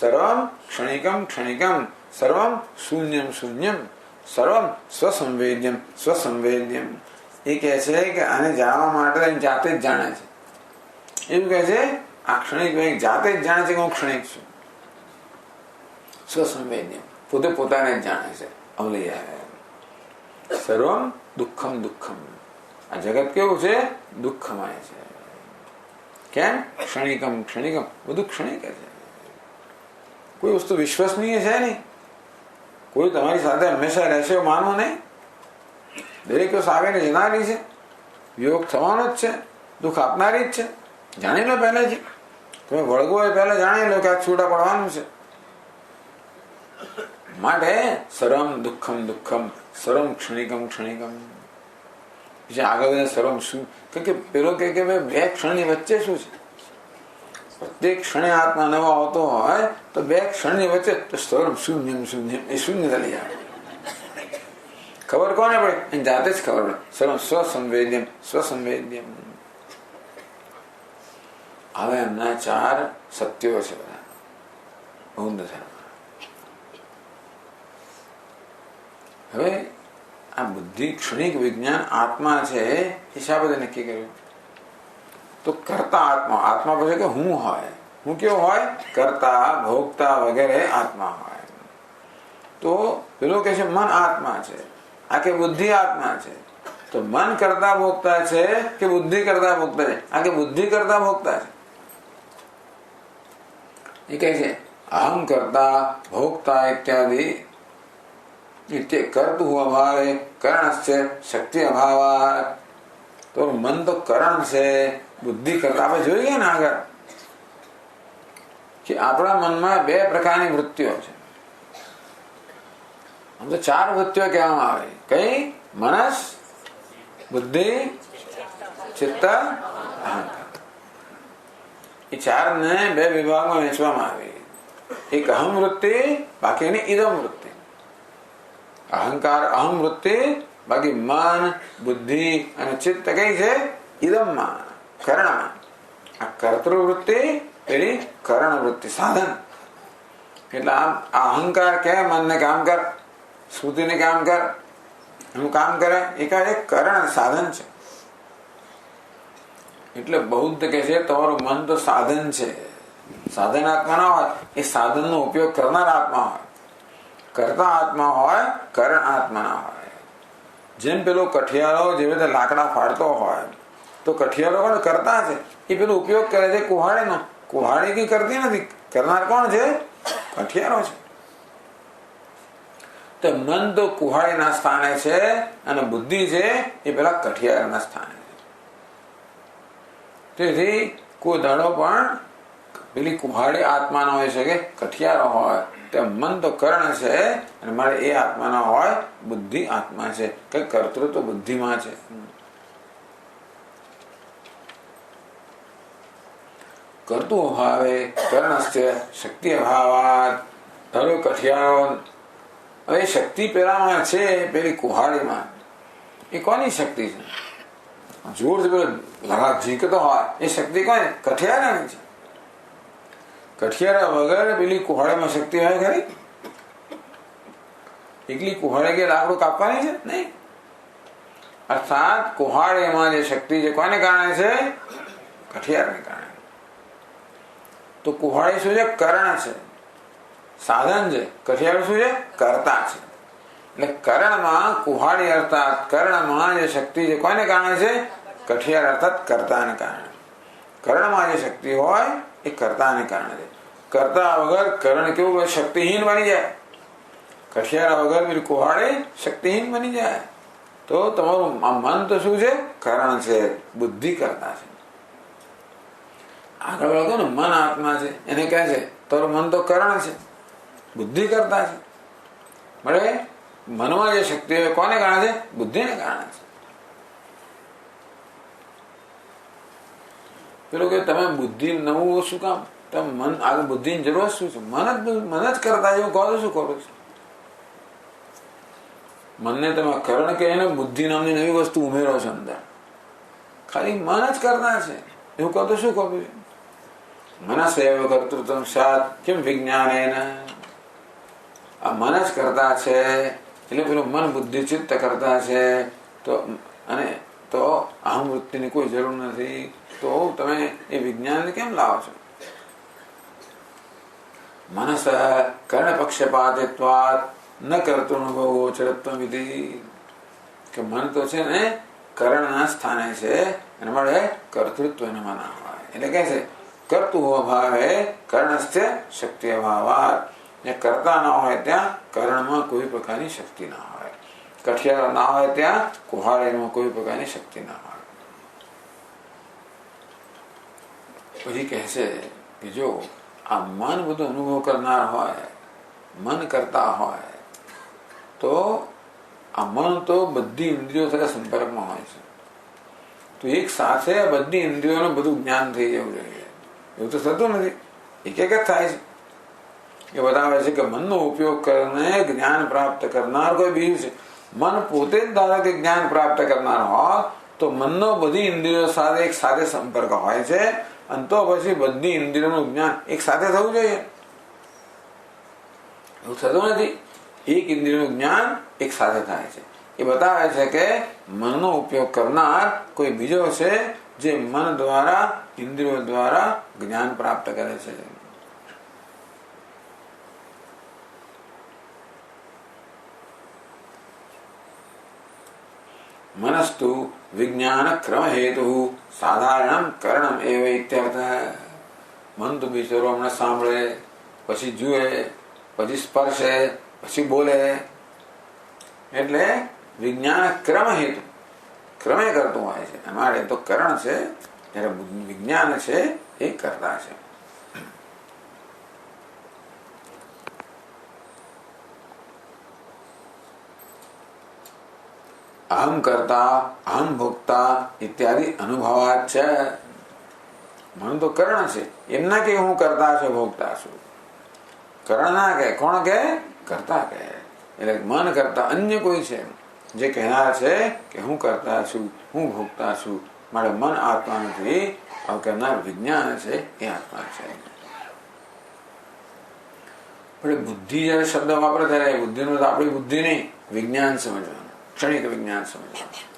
સર્વમ ક્ષણિકમ, સર્વમ શૂન્યમ, સર્વમ સ્વસંવેદ્યમ. એ કહે છે કે આને જાણવા માટે જાતે જ જાણે છે. એવું કહે છે આ ક્ષણિક જાતે જ જાણે છે કે હું ક્ષણિક છું. સ્વસંવેદ્યમ, પોતે પોતાને જ જાણે છે. અવલયાય સર્વમ દુઃખમ દુઃખમ. આ જગત કેવું છે? દુઃખમય છે. કેમ? ક્ષણિકમ ક્ષણિકમ, બધું ક્ષણિક છે. કોઈ વસ્તુ વિશ્વસનીય છે નહીં. કોઈ તમારી સાથે હંમેશા રહેશે એવું માનવું નહીં. દરેક વસ્તુ આવીને જનારી છે, વિયોગ થવાનો જ છે, દુઃખ આપનારી જ છે. જાણી લો પહેલેથી. તમે વળગો હોય પહેલા જાણી લો કે આ છૂટા પડવાનું છે. માટે સર્વમ દુઃખમ દુઃખમ, સર્વમ ક્ષણિકમ ક્ષણિકમ. પછી આગળ સર્વમ શું કે પેલો કે બે ક્ષણની વચ્ચે શું છે? પ્રત્યેક ક્ષણે આત્મા નવો આવતો હોય તો બે ક્ષણની વચ્ચે તો સર્વમ શૂન્યમ શૂન્યમ, એ શૂન્ય લઈ આવે. ખબર કોને પડે? એની જાતે જ ખબર પડે. સર્વમ સ્વસંવેદ્યમ સ્વસંવેદ્યમ. હવે એમના 4 સત્યો છે બધા બૌદ્ધ ધર્મ. હવે આ બુદ્ધિ ક્ષણિક વિજ્ઞાન આત્મા છે એ શા બધે નક્કી કર્યું? તો કરતા આત્મા. આત્મા પછી કે હું હોય. હું કેવો હોય? કરતા ભોગતા વગેરે આત્મા હોય. તો પેલો કે છે મન આત્મા છે, આ કે બુદ્ધિ આત્મા છે. તો મન કરતા ભોગતા છે કે બુદ્ધિ કરતા ભોગતા છે? આ કે બુદ્ધિ કરતા ભોગતા છે. એ કહે છે અહમ કરતા ભોગતા ઇત્યાદિ કર્તુ અભાવે કર્ણસ્ય શક્તિ અભાવ. તો મન તો કરણ છે, બુદ્ધિ કરતા. આપણે જોઈએ ને આગળ કે આપણા મનમાં 2 પ્રકારની વૃત્તિઓ છે. આમ તો 4 વૃત્તિઓ કહેવામાં આવે. કઈ? મનસ, બુદ્ધિ, ચિત્ત, અહંકાર. એ 4 ને 2 વિભાગમાં વહેંચવામાં આવી. એક અહમ વૃત્તિ, બાકીની ઇદમ વૃત્તિ. અહંકાર અહમ વૃત્તિ, બાકી મન, બુદ્ધિ અને ચિત્ત કઈ છે? ઇદમમાં, કરણમાં. આ કર્તૃવૃત્તિ પેલી કરણ વૃત્તિ, સાધન. એટલે આમ અહંકાર કે મનને કામ કર, સ્મૃતિને કામ કર, એનું કામ કરે. એક કરણ સાધન છે. એટલે બૌદ્ધ કે છે તમારું મન તો સાધન છે. સાધન આત્મા ના હોય, એ સાધનનો ઉપયોગ કરનાર આત્મા હોય. કરતા આત્મા હોય, કરણ આત્મા ના હોય. જેમ પેલો કઠિયારો જેવી રીતે લાકડા ફાડતો હોય તો કઠિયારો કોણ કરતા છે? એ પેલો ઉપયોગ કરે છે કુહાડીનો. કુહાડી કઈ કરતી નથી, કરનાર કોણ છે? કઠિયારો છે. તો મન તો કુહાડીના સ્થાને છે અને બુદ્ધિ છે એ પેલા કઠિયારના સ્થાને છે. તેથી કોઈ દાડો પણ પેલી કુહાડી આત્મા ના હોય શકે, કઠિયારો હોય. તે મન તો કરણ છે અને મારે એ આત્મા ના હોય, બુદ્ધિ આત્મા છે કે કર્તૃત્વ બુદ્ધિમાં છે. કરતું અભાવે કર્ણસ્ય શક્તિ અભાવાત. ધરો કઠિયારો. હવે શક્તિ પેલામાં છે, પેલી કુહાડીમાં. એ કોની શક્તિ છે? જોરથી પેલો લગા ઝીંકતો હોય એ શક્તિ કોની? કઠિયારાની છે. કઠિયારા વગર પેલી કુહાડીમાં શક્તિ હોય ખરી? એકલી કુહાડી કે લાકડું કાપવાની છે? નહીં. અર્થાત કુહાડીમાં જે શક્તિ છે કોને કારણે છે? કઠિયારને કારણે. તો કુહાડી શું છે? કરણ છે, સાધન છે. કઠિયારો શું છે? કર્તા છે. એટલે કરણમાં કુહાડી અર્થાત કર્ણમાં જે શક્તિ છે કોને કારણે છે? કઠિયાર અર્થાત કર્તાને કારણે. કર્ણમાં જે શક્તિ હોય એ કર્તાને કારણે છે. કરતા વગર કરણ કેવું શક્તિહીન બની જાય. કઠિયારા વગર પેલી કુહાડી શક્તિહીન બની જાય. તો તમારું મન તો શું છે? કરણ છે, બુદ્ધિ કરતા છે. આગળ વળગો ને મન આત્મા છે એને કહે છે તારું મન તો કરણ છે, બુદ્ધિ કરતા છે. મળે મનમાં જે શક્તિ હોય કોને કારણે છે? બુદ્ધિને કારણે છે. પેલું કે તમે બુદ્ધિ નવું શું કામ? તમે મન આગળ બુદ્ધિની જરૂર શું છે? મન જ કરતા છે. હું કહું શું કરું છું? મનને તમે કરણ કે એને બુદ્ધિ નામની નવી વસ્તુ ઉમેરો છો અંદર. ખાલી મન જ કરતા છે એવું કહું તો શું કરું છું? મનસેવ કર્તૃત્વ સાત કેમ વિજ્ઞાન એને આ મન જ કરતા છે. એટલે પેલું મન બુદ્ધિ ચિત્ત કરતા છે. તો અને તો અહમ વૃત્તિની કોઈ જરૂર નથી. તો તમે એ વિજ્ઞાનને કેમ લાવો છો? મનસ કર્ણ પક્ષપાતિત્વાત ન કરતો અનુભવ ગોચરત્વ વિધિ, કે મન તો છે ને કરણના સ્થાને છે, એના માટે કર્તૃત્વ એનામાં ના હોય. એટલે કે છે કર્તુ અભાવે કર્ણસ્ય શક્તિ અભાવાત. જે કરતા ના હોય ત્યાં કરણમાં કોઈ પ્રકારની શક્તિ ના હોય, કઠિયાર ના હોય ત્યાં કુહાડીમાં કોઈ પ્રકારની શક્તિ ના હોય. પછી કહેશે કે જો આ મન બધું અનુભવ કરનાર હોય, મન કરતા હોય, તો આ મન તો બધી ઇન્દ્રિયો સાથે સંપર્કમાં હોય છે. તો એક સાથે બધી ઇન્દ્રિયોનું બધું જ્ઞાન થઈ જવું જોઈએ. એવું તો થતું નથી. એક જ થાય છે. એ બતાવે છે કે મનનો ઉપયોગ કરીને જ્ઞાન પ્રાપ્ત કરનાર કોઈ બીજું છે. મન પોતે જ ધારો કે જ્ઞાન પ્રાપ્ત કરનાર હોય તો મનનો બધી ઇન્દ્રિયો સાથે એક સાથે સંપર્ક હોય છે, અને તો પછી બધી ઇન્દ્રિયોનું જ્ઞાન એક સાથે થવું જોઈએ. એવું થતું નથી. એક ઇન્દ્રિયનું જ્ઞાન એક સાથે થાય છે. એ બતાવે છે કે મનનો ઉપયોગ કરનાર કોઈ બીજો છે જે મન દ્વારા ઇન્દ્રિયો દ્વારા જ્ઞાન પ્રાપ્ત કરે છે. મનસ્તુ વિજ્ઞાન ક્રમ હેતુ સાધારણ કર્ણમ એવ ઇત્યર્થ. મન તો બિચારો હમણાં સાંભળે, પછી જુએ, પછી સ્પર્શે, પછી બોલે. એટલે વિજ્ઞાન ક્રમ હેતુ, ક્રમે કરતું હોય છે. અમારે તો કરણ છે, જ્યારે વિજ્ઞાન છે એ કરતા છે. અહમ કરતા, અહમ ભોગતા ઇત્યાદિ અનુભવાત છે. મન તો કરણ છે. એમ ના કે હું કરતા છું, ભોગતા છું. કરણ ના કે, કોણ કે? કરતા કે. એટલે મન કરતા અન્ય કોઈ છે જે કહેનાર છે કે હું કરતા છું, હું ભોગતા છું. મારે મન આત્મા નથી. આ કહેનાર વિજ્ઞાન છે, એ આત્મા છે. પણ બુદ્ધિ જયારે શબ્દ વાપરે ત્યારે બુદ્ધિનું તો આપણી બુદ્ધિ નહીં, વિજ્ઞાન સમજવાનું, ક્ષણિક વિજ્ઞાન સમજવાનું.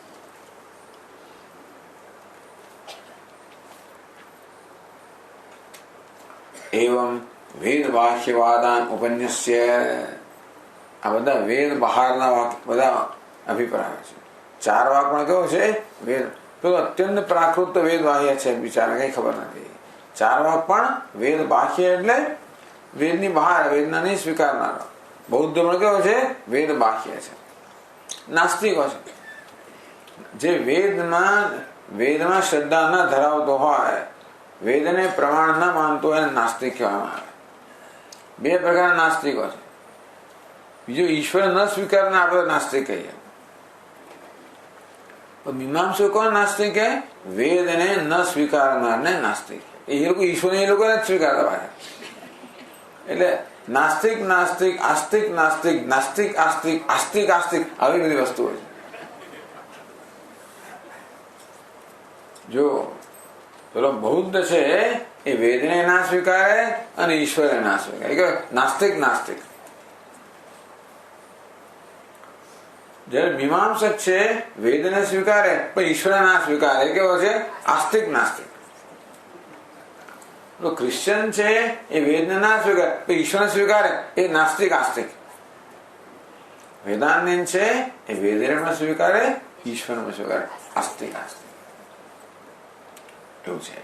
એવં વેદ બાહ્યવાદાન ઉપન્યસ્ય. આ બધા વેદ બહારના વાક્ય બધા અભિપ્રાય છે. 4 વાક પણ કેવો છે? વેદ પેલો અત્યંત પ્રાકૃત વેદ બાહ્ય છે, બિચારા કઈ ખબર નથી. 4 વાક પણ વેદ બાહ્ય એટલે વેદની બહાર, વેદના નહીં સ્વીકારનારો. બૌદ્ધ પણ કેવો છે? વેદ બાહ્ય છે. નાસ્તિકો છે જે વેદમાં શ્રદ્ધા ન ધરાવતો હોય, વેદને પ્રમાણ ન માનતો હોય, નાસ્તિક કહેવામાં આવે. 2 પ્રકારના નાસ્તિકો છે. બીજો ઈશ્વર ન સ્વીકારને આપણે નાસ્તિક કહીએ. મીમાંસુ કોણ નાસ્તિક કે? વેદને ન સ્વીકારનારને નાસ્તિક. એ લોકો ઈશ્વર એ લોકો નથી સ્વીકારતા હોય. એટલે નાસ્તિક નાસ્તિક, આસ્તિક નાસ્તિક, નાસ્તિક આસ્તિક, આસ્તિક આસ્તિક, આવી બધી વસ્તુઓ છે. જો પેલો બૌદ્ધ છે એ વેદને ના સ્વીકારે અને ઈશ્વરને ના સ્વીકારે, નાસ્તિક નાસ્તિક. જયારે મીમાંસક છે વેદને સ્વીકારે પણ ઈશ્વર ના સ્વીકારે, કેવો છે? આસ્તિક નાસ્તિક. ક્રિશ્ચન છે એ વેદને ના સ્વીકારે પણ ઈશ્વરને સ્વીકારે, એ નાસ્તિક આસ્તિક. વેદાંતિન છે એ વેદને સ્વીકારે, ઈશ્વરને સ્વીકારે, આસ્તિક આસ્તિક. એવું છે.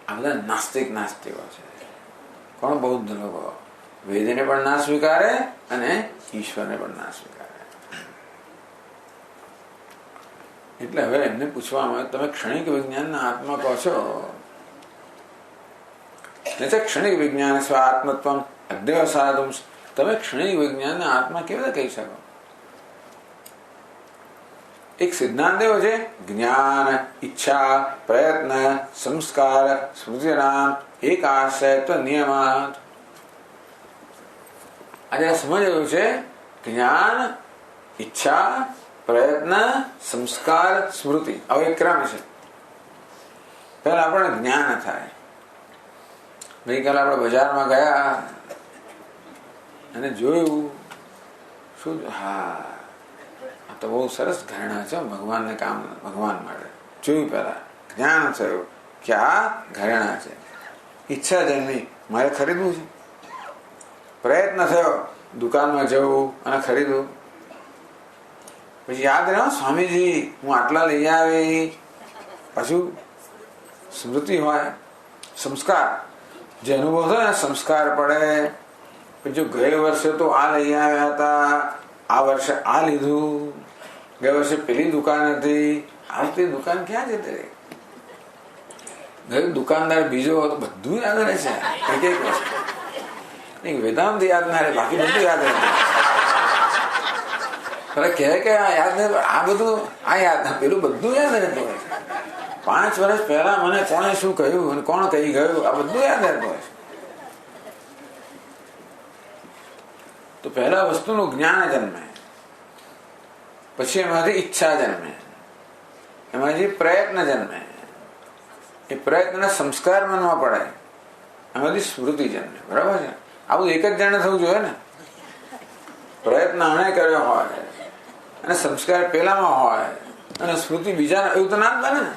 આ બધા નાસ્તિક નાસ્તિકો છે. કોણ? બૌદ્ધ લોકો. વેદને પણ ના સ્વીકારે અને ઈશ્વરને પણ ના સ્વીકારે. એટલે હવે એમને પૂછવામાં, તમે ક્ષણિક વિજ્ઞાનના આત્મા કહો છો, ક્ષણિક વિજ્ઞાન સ્વ આત્મત્વ અધ્યવસાદું, તમે ક્ષણિક વિજ્ઞાનના આત્મા કેવી રીતે કહી શકો? એક સિદ્ધાંત એવો છે, જ્ઞાન, ઈચ્છા, પ્રયત્ન, સંસ્કાર, સ્મૃતિનામ એક આશ્રયત્વ નિયમાત. આજે સમજાયું છે જ્ઞાન, ઈચ્છા, પ્રયત્ન, સંસ્કાર, સ્મૃતિ. આવો એક ક્રમ છે. પહેલા આપણે જ્ઞાન થાય. ગઈકાલે આપણે બજારમાં ગયા અને જોયું શું, હા આ તો બહુ સરસ ઘરેણા છે ભગવાનને કામ, ભગવાન માટે. જોયું, પહેલા જ્ઞાન થયું કે આ ઘરેણા છે. ઈચ્છા જન્મી, મારે ખરીદવું છે. પ્રયત્ન થયો દુકાનમાં જવું અને ખરીદવું. પછી યાદ રહે સ્વામીજી હું આટલા લઈ આવી. પાછું સ્મૃતિ હોય, સંસ્કાર જે અનુભવ થાય ને સંસ્કાર પડે. જો ગયા વર્ષે તો આ લઈ આવ્યા હતા, આ વર્ષે આ લીધું, ગયા વર્ષે પેલી દુકાન હતી, આ વખતે દુકાન ક્યાં જતી રહી? ગયો દુકાનદાર બીજો તો બધું યાદ રહે છે. એક એક વસ્તુ વેદાંત યાદ ના રહે, બાકી બધું યાદ રહે. કહે કે આ યાદ નહીં, આ બધું આ યાદ ના, પેલું બધું યાદ રહેતું હોય છે. 5 વર્ષ પહેલા મને કોણે શું કહ્યું અને કોણ કહી ગયું, આ બધું યાદ રહેતું હોય છે. તો પહેલા વસ્તુનું જ્ઞાન જન્મે, પછી એમાંથી ઈચ્છા જન્મે, એમાંથી પ્રયત્ન જન્મે, એ પ્રયત્નના સંસ્કાર માનવા પડે, એમાંથી સ્મૃતિ જન્મે. બરાબર છે? આવું એક જ જાણે થવું જોઈએ ને. પ્રયત્ન આને કર્યો હોય અને સંસ્કાર પેલામાં હોય અને સ્મૃતિ બીજા, એવું તો ના જ બને ને.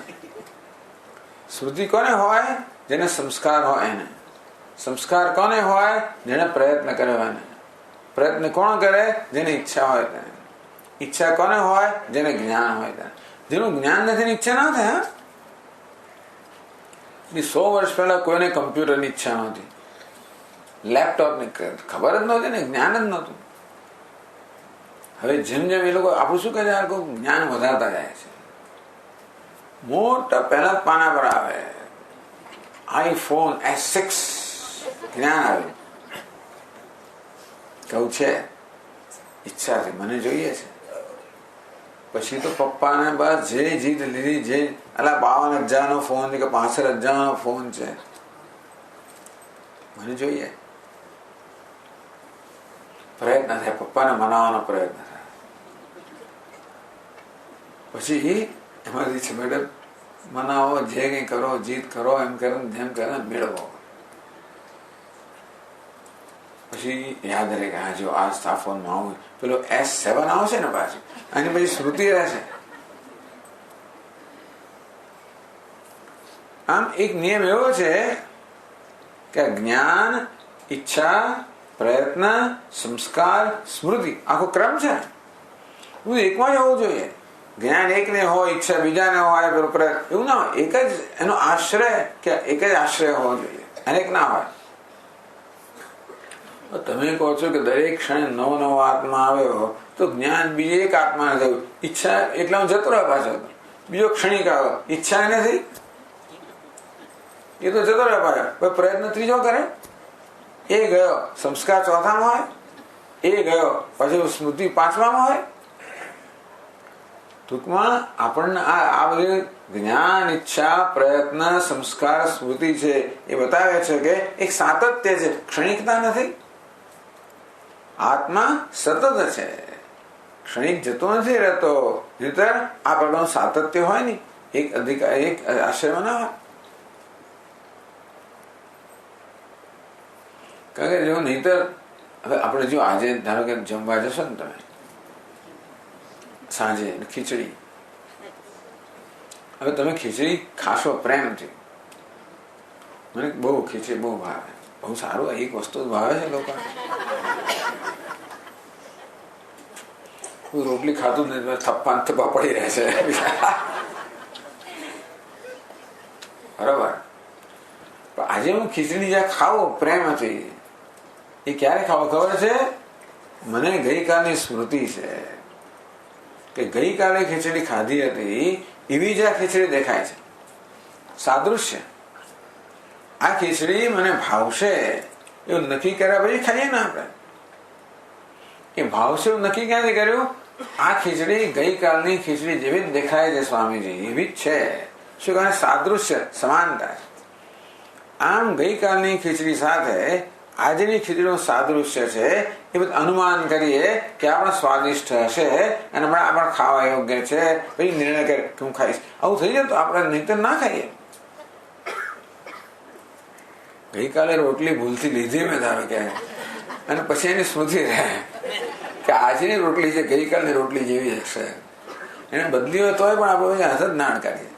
સ્મૃતિ કોને હોય? જેને સંસ્કાર હોય એને. સંસ્કાર કોને હોય? જેને પ્રયત્ન કર્યો એને. પ્રયત્ન કોણ કરે? જેને ઈચ્છા હોય તેને. ઈચ્છા કોને હોય? જેને જ્ઞાન હોય તેને. જેનું જ્ઞાન નથી ઈચ્છા ના થાય. 100 વર્ષ પહેલા કોઈને કમ્પ્યુટરની ઈચ્છા નહોતી, લેપટોપની ખબર જ નહોતી ને, જ્ઞાન જ નહોતું. હવે જેમ જેમ એ લોકો આપણું શું કહે છે, જ્ઞાન વધારતા જાય છે. મોટા પહેલા પાના પર આવે iPhone S6 જ્ઞાન આવ્યું. કહું છે ઈચ્છા છે, મને જોઈએ છે. પછી તો પપ્પાને બસ જે જીત લીધી, જે 52,000 નો ફોન છે કે 65,000 નો ફોન છે, મને જોઈએ. પ્રયત્ન થાય, પપ્પાને મનાવવાનો પ્રયત્ન થાય. પછી એમાંથી છે મેડમ મનાવો, જે કંઈ કરો, જીત કરો, એમ કરે જેમ કરે મેળવો. પછી યાદ રહે કે હા જો આ ફોનમાં આવું, પેલો S7 આવશે ને પાછું, એની પછી સ્મૃતિ રહેશે. આમ એક નિયમ એવો છે કે જ્ઞાન, ઈચ્છા, પ્રયત્ન, સંસ્કાર, સ્મૃતિ, આખો ક્રમ છે. બધું એકમાં જ હોવું જોઈએ. જ્ઞાન એકને હોય, ઈચ્છા બીજાને હોય, એવું ના હોય. એક જ એનો આશ્રય કે એક જ આશ્રય હોવો જોઈએ, અનેક ના હોય. તમે કહો છો કે દરેક ક્ષણે નવો આત્મા આવ્યો, તો જ્ઞાન બીજે એક આત્માને થયું, ઈચ્છા એટલામાં જતો રહે પાછો, બીજો ક્ષણિક આવ્યો, ઈચ્છા નથી, એ તો જતો રહે પાછો. પ્રયત્ન ત્રીજો કરે, એ ગયો. સંસ્કાર ચોથામાં હોય, એ ગયો. પછી સ્મૃતિ 5મામાં હોય. ટૂંકમાં આપણને આ બધી જ્ઞાન, ઈચ્છા, પ્રયત્ન, સંસ્કાર, સ્મૃતિ છે એ બતાવે છે કે એક સાતત્ય છે, ક્ષણિકતા નથી. આત્મા સતત છે, ક્ષણિક જતો નથી રહેતો. નહીતર આ પ્રકારનું સાતત્ય હોય ને, એક અધિકાર, એક આશ્રયમાં ના હોય. કારણ કે જો નહીતર, હવે આપણે જો આજે ધારો કે જમવા જશો ને તમે સાંજે ખીચડી, હવે તમે ખીચડી ખાશો પ્રેમથી, મને બહુ ખીચડી બહુ ભાવે, બહુ સારું, એક વસ્તુ ભાવે છે લોકો. હું રોટલી ખાતું જ નથી, થપ્પા થપ્પા પડી રહે છે. બરાબર. આજે હું ખીચડી જ્યાં ખાવું પ્રેમથી, એ ક્યારે ખાવો ખબર છે? મને ગઈકાલની સ્મૃતિ છે કે ગઈકાલે ખીચડી ખાધી હતી, એવી જ આ ખીચડી દેખાય છે. સાદૃશ્ય. આ ખીચડી મને ભાવશે એવું નક્કી કર્યા પછી ખાઈએ ને આપણે. એ ભાવશે એવું નક્કી ક્યાંથી કર્યું? આ ખીચડી ગઈકાલની ખીચડી જેવી જ દેખાય છે સ્વામીજી, એવી જ છે. શું કહે? સાદૃશ્ય, સમાનતા. આમ ગઈકાલની ખીચડી સાથે આજની ખીચડીનું સાદૃશ્ય છે. એ બધું અનુમાન કરીએ કે આપણે સ્વાદિષ્ટ હશે અને આપણે ખાવા યોગ્ય છે, પછી નિર્ણય કરે કે હું ખાઈશ. આવું થઈ જાય તો આપણે નહીતર ના ખાઈએ. ગઈકાલે રોટલી ભૂલથી લીધી મેં ધારો કે, અને પછી એની સ્મૃતિ રહે કે આજની રોટલી છે ગઈકાલની રોટલી જેવી હશે. એને બદલી હોય તોય પણ આપણે હાથ જ ના અડકારીએ.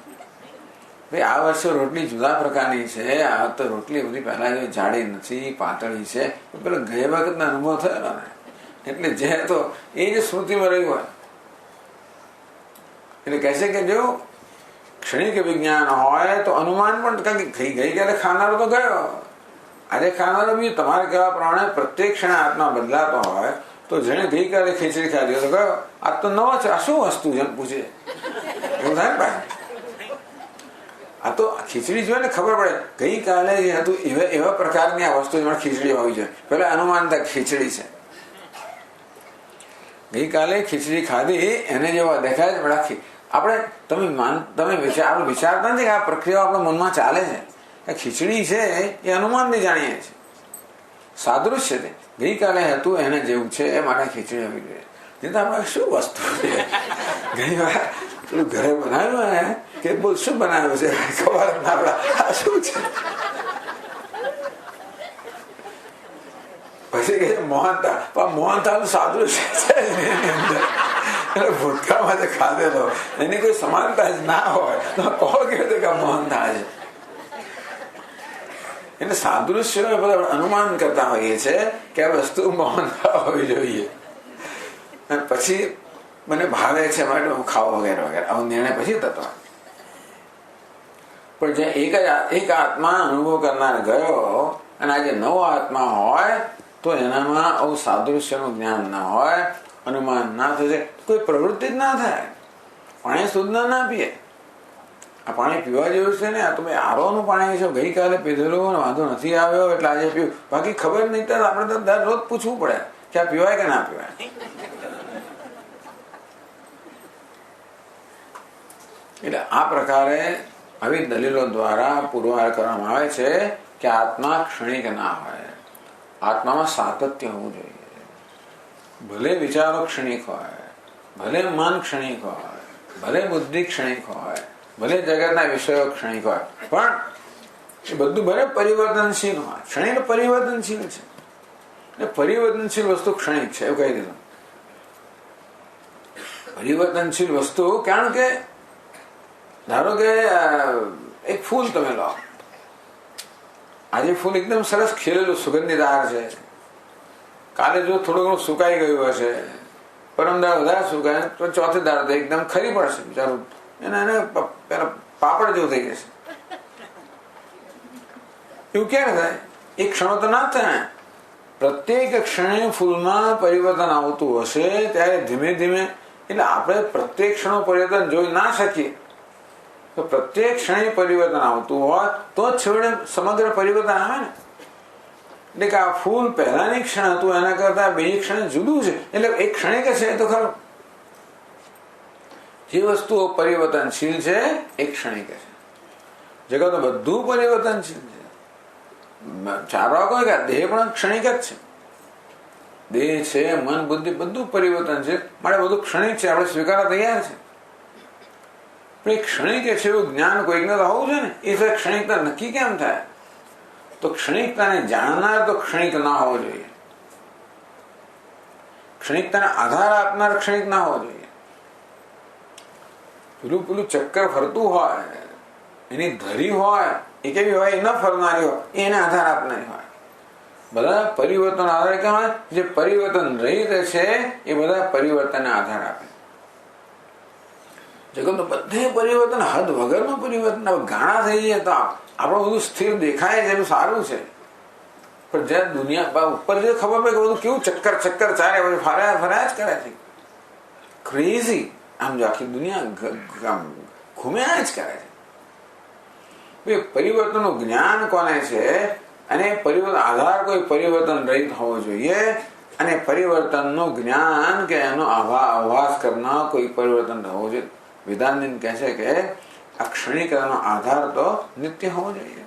ભાઈ આ વર્ષે રોટલી જુદા પ્રકારની છે, આ તો રોટલી બધી પહેલા જાડી નથી, પાતળી છે. પેલો ગયા વખતનો અનુભવ થયો ને, એટલે જે તો એ જ સ્મૃતિમાં રહ્યું હોય. એટલે કહે છે કે જો ક્ષણિક વિજ્ઞાન હોય તો અનુમાન પણ ગઈકાલે ખાનારો તો ગયો, આજે ખાનારો બી તમારે કહેવા પ્રમાણે પ્રત્યેક ક્ષણે આત્મા બદલાતો હોય તો જેને ગઈકાલે ખીચડી ખાધી તો ગયો, આ તો નવો છે, આ શું વસ્તુ જેમ પૂછે એવું થાય ને ભાઈ. આ તો ખીચડી જોઈએ ને ખબર પડે ગઈકાલે જે હતું એવા પ્રકારની આ વસ્તુ ખીચડી હોવી જોઈએ. પેલા અનુમાન થાય ખીચડી છે, ગઈકાલે ખીચડી ખાધી એને જેવા દેખાય છે. આપણે તમે વિચારતા નથી કે આ પ્રક્રિયા આપણા મનમાં ચાલે છે. ખીચડી છે એ અનુમાનથી જાણીએ છીએ, સાદૃશ્ય છે. ગઈકાલે હતું એને જેવું છે એ માટે ખીચડી હોવી જોઈએ. નહીં તો આપણે શું વસ્તુ છે ઘણી વાર પેલું ઘરે બનાવ્યું હે કે બોલ શું બનાવ્યું છે ખબર ના પડે આ શું છે. પછી કે મોહનથાળ સાદૃશ્ય છે એની અંદર, ભૂતકાળમાં જે ખાધેલો એની કોઈ સમાનતા જ ના હોય તો કોણ કહેતો કે મોહનથાળ છે. એટલે સાદૃશ્ય બધા અનુમાન કરતા હોઈએ છે કે આ વસ્તુ મોહનથાળ હોવી જોઈએ, અને પછી મને ભાવે છે માટે હું ખાવું વગેરે વગેરે આવો નિર્ણય પછી થતો. પણ જે એક આત્મા અનુભવ કરનાર ગયો અને આજે નવો આત્મા હોય તો એનામાં આવું સાદૃશ્યનું જ્ઞાન ના હોય, અનુમાન ના થશે, કોઈ પ્રવૃત્તિ જ ના થાય. પાણી શુદ્ધ ના પીએ. આ પાણી પીવા જેવું છે ને, આ તો ભાઈ આરોનું પાણી છે, ગઈકાલે પીધેલું વાંધો નથી આવ્યો એટલે આજે પીવું, બાકી ખબર નહીં તો આપણે તો દરરોજ પૂછવું પડે કે આ પીવાય કે ના પીવાય. એટલે આ પ્રકારે આવી દલીલો દ્વારા પુરવાર કરવામાં આવે છે કે આત્મા ક્ષણિક ના હોય, આત્મામાં સાતત્ય હોવું જોઈએ. ભલે વિચારો ક્ષણિક હોય, ભલે મન ક્ષણિક હોય, ભલે બુદ્ધિ ક્ષણિક હોય, ભલે જગતના વિષયો ક્ષણિક હોય, પણ એ બધું ભલે પરિવર્તનશીલ હોય. ક્ષણિક પરિવર્તનશીલ છે, પરિવર્તનશીલ વસ્તુ ક્ષણિક છે એવું કહી દીધું. પરિવર્તનશીલ વસ્તુ કારણ કે ધારો કે એક ફૂલ તમે લો, આજે ફૂલ એકદમ સરસ ખીલેલું સુગંધીદાર છે, કાલે જો થોડું ઘણું સુકાઈ ગયું હશે, પરમદાર વધારે સુકાય તો ચોથે દાર તો એકદમ ખરી પડશે બિચારું, એને પેલા પાપડ જેવું થઈ જશે. એવું ક્યારે થાય? એક ક્ષણો તો ના થાય. પ્રત્યેક ક્ષણે ફૂલમાં પરિવર્તન આવતું હશે ત્યારે ધીમે ધીમે, એટલે આપણે પ્રત્યેક ક્ષણો પરિવર્તન જોઈ ના શકીએ, તો પ્રત્યેક ક્ષણે પરિવર્તન આવતું હોય તો જ છેવટે સમગ્ર પરિવર્તન આવે ને. એટલે કે આ ફૂલ પહેલાની ક્ષણ હતું એના કરતા બીજી ક્ષણે જુદું છે, એટલે એક ક્ષણે કે છે તો ખરું. જે વસ્તુઓ પરિવર્તનશીલ છે એક ક્ષણિક છે. જગત બધું પરિવર્તનશીલ છે. ચારવા કોઈ કે દેહ પણ ક્ષણિક જ છે. દેહ છે, મન, બુદ્ધિ બધું પરિવર્તન છે, માટે બધું ક્ષણિક છે, આપણે સ્વીકારવા તૈયાર છે. પણ એ ક્ષણિક છે એવું જ્ઞાન કોઈકને તો હોવું છે ને. એ ક્ષણિકતા નક્કી કેમ થાય? તો ક્ષણિકતાને જાણનાર તો ક્ષણિક ના હોવો જોઈએ, ક્ષણિકતાને આધાર આપનાર ક્ષણિક ના હોવો જોઈએ. પેલું ચક્કર ફરતું હોય, એની ધરી હોય, એ કેવી હોય, એ ન ફરનારી હોય, એને આધાર આપનારી હોય. બધા પરિવર્તન આધારે કેમ હોય? જે પરિવર્તન રહિત છે એ બધા પરિવર્તનને આધાર આપે. જગતનું બધે પરિવર્તન હદ વગરનું પરિવર્તન. ગાણા થઈ જાય તો આપણું બધું સ્થિર દેખાય છે, એનું સારું છે, પણ જ્યાં દુનિયા ઉપર જે ખબર પડે કે બધું કેવું ચક્કર ચાલે, બધું ફર્યા જ કરે છે, ક્રેઝી. આમ જો આખી દુનિયા ઘૂમ્યા જ કરે છે. પરિવર્તનનું જ્ઞાન કોને છે? અને પરિવર્તન આધાર કોઈ પરિવર્તન રહિત હોવો જોઈએ, અને પરિવર્તનનું જ્ઞાન કે એનો આભાસ કરનાર કોઈ પરિવર્તન હોવો જોઈએ. વેદાંત કહે છે કે આ ક્ષણિકતાનો આધાર તો નિત્ય હોવો જોઈએ,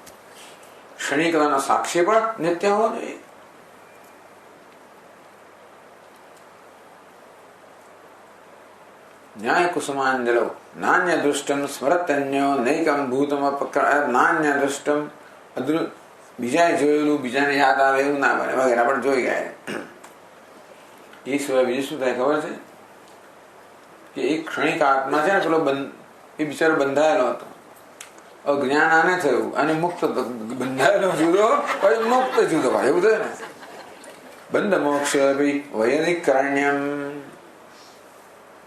ક્ષણિકતાનો સાક્ષી પણ નિત્ય હોવો જોઈએ. ન્યાય કુસુમાંજલો નાન્ય દૃષ્ટમ સ્મરતન્યો નૈકમ ભૂતમ નાન્ય દૃષ્ટમ. બીજાએ જોયેલું બીજાને યાદ આવે એવું ના બને વગેરે આપણે જોઈ ગયા. એ સિવાય બીજું શું થાય ખબર છે? કે એક ક્ષણિક આત્મા છે ને, પેલો એ બિચારો બંધાયેલો હતો, અજ્ઞાન આને થયું અને મુક્ત બંધાયેલો જુદો પછી મુક્ત જુદો, એવું થયું ને. બંધ મોક્ષ વૈદિક કારણ્યમ,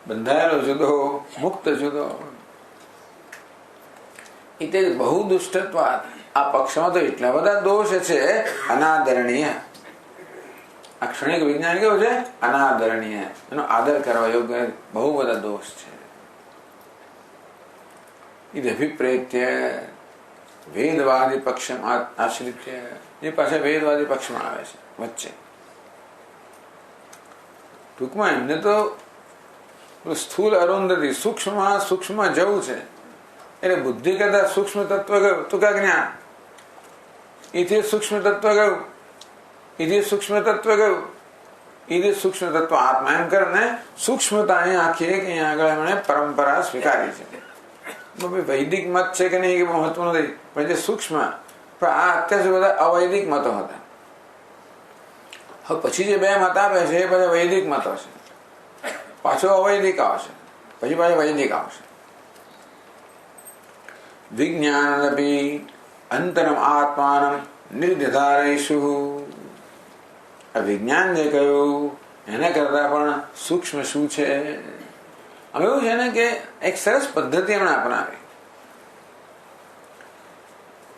બંધાયેલો જુદો, મુક્ત જુદો. એટલે બહુ દુષ્ટત્વાદ. આ પક્ષમાં તો એટલા બધા દોષ છે, અનાદરણીય. આ ક્ષણિક વિજ્ઞાન કેવું છે? અનાદરણીય, એનો આદર કરવા યોગ્ય બહુ બધા દોષ છે. એ અભિપ્રેત્ય વેદવાદી પક્ષમાં આશ્રિત, એ પાછા વેદવાદી પક્ષમાં આવે છે વચ્ચે. ટૂંકમાં એમને તો સ્થૂલ અરુંધતી, સૂક્ષ્મ જવું છે. એટલે બુદ્ધિ કરતા સૂક્ષ્મ તત્વ ગયું તો કા જ્ઞાન, એથી સૂક્ષ્મ તત્વ ગયું, એથી સૂક્ષ્મ તત્વ ગયું, એથી સૂક્ષ્મ તત્વ આત્મા. એમ કરીને સૂક્ષ્મતાની આખી એક અહીંયા આગળ એમણે પરંપરા સ્વીકારી છે. વૈદિક મત છે કે નહીં એ મહત્વ નથી, પણ જે સૂક્ષ્મ, પણ આ અત્યાર સુધી બધા અવૈદિક મતો હતા. હવે પછી જે બે મત આપે છે એ બધા વૈદિક મતો છે, પાછો અવૈદિક આવશે, પછી પાછો વૈદિક આવશે. વિજ્ઞાનપી અંતરમ આત્માનમ નિર્ધારયસુ. આ વિજ્ઞાન જે કહ્યું એના કરતા પણ સૂક્ષ્મ શું છે. હવે એવું છે ને કે એક સરસ પદ્ધતિ એમણે અપનાવી.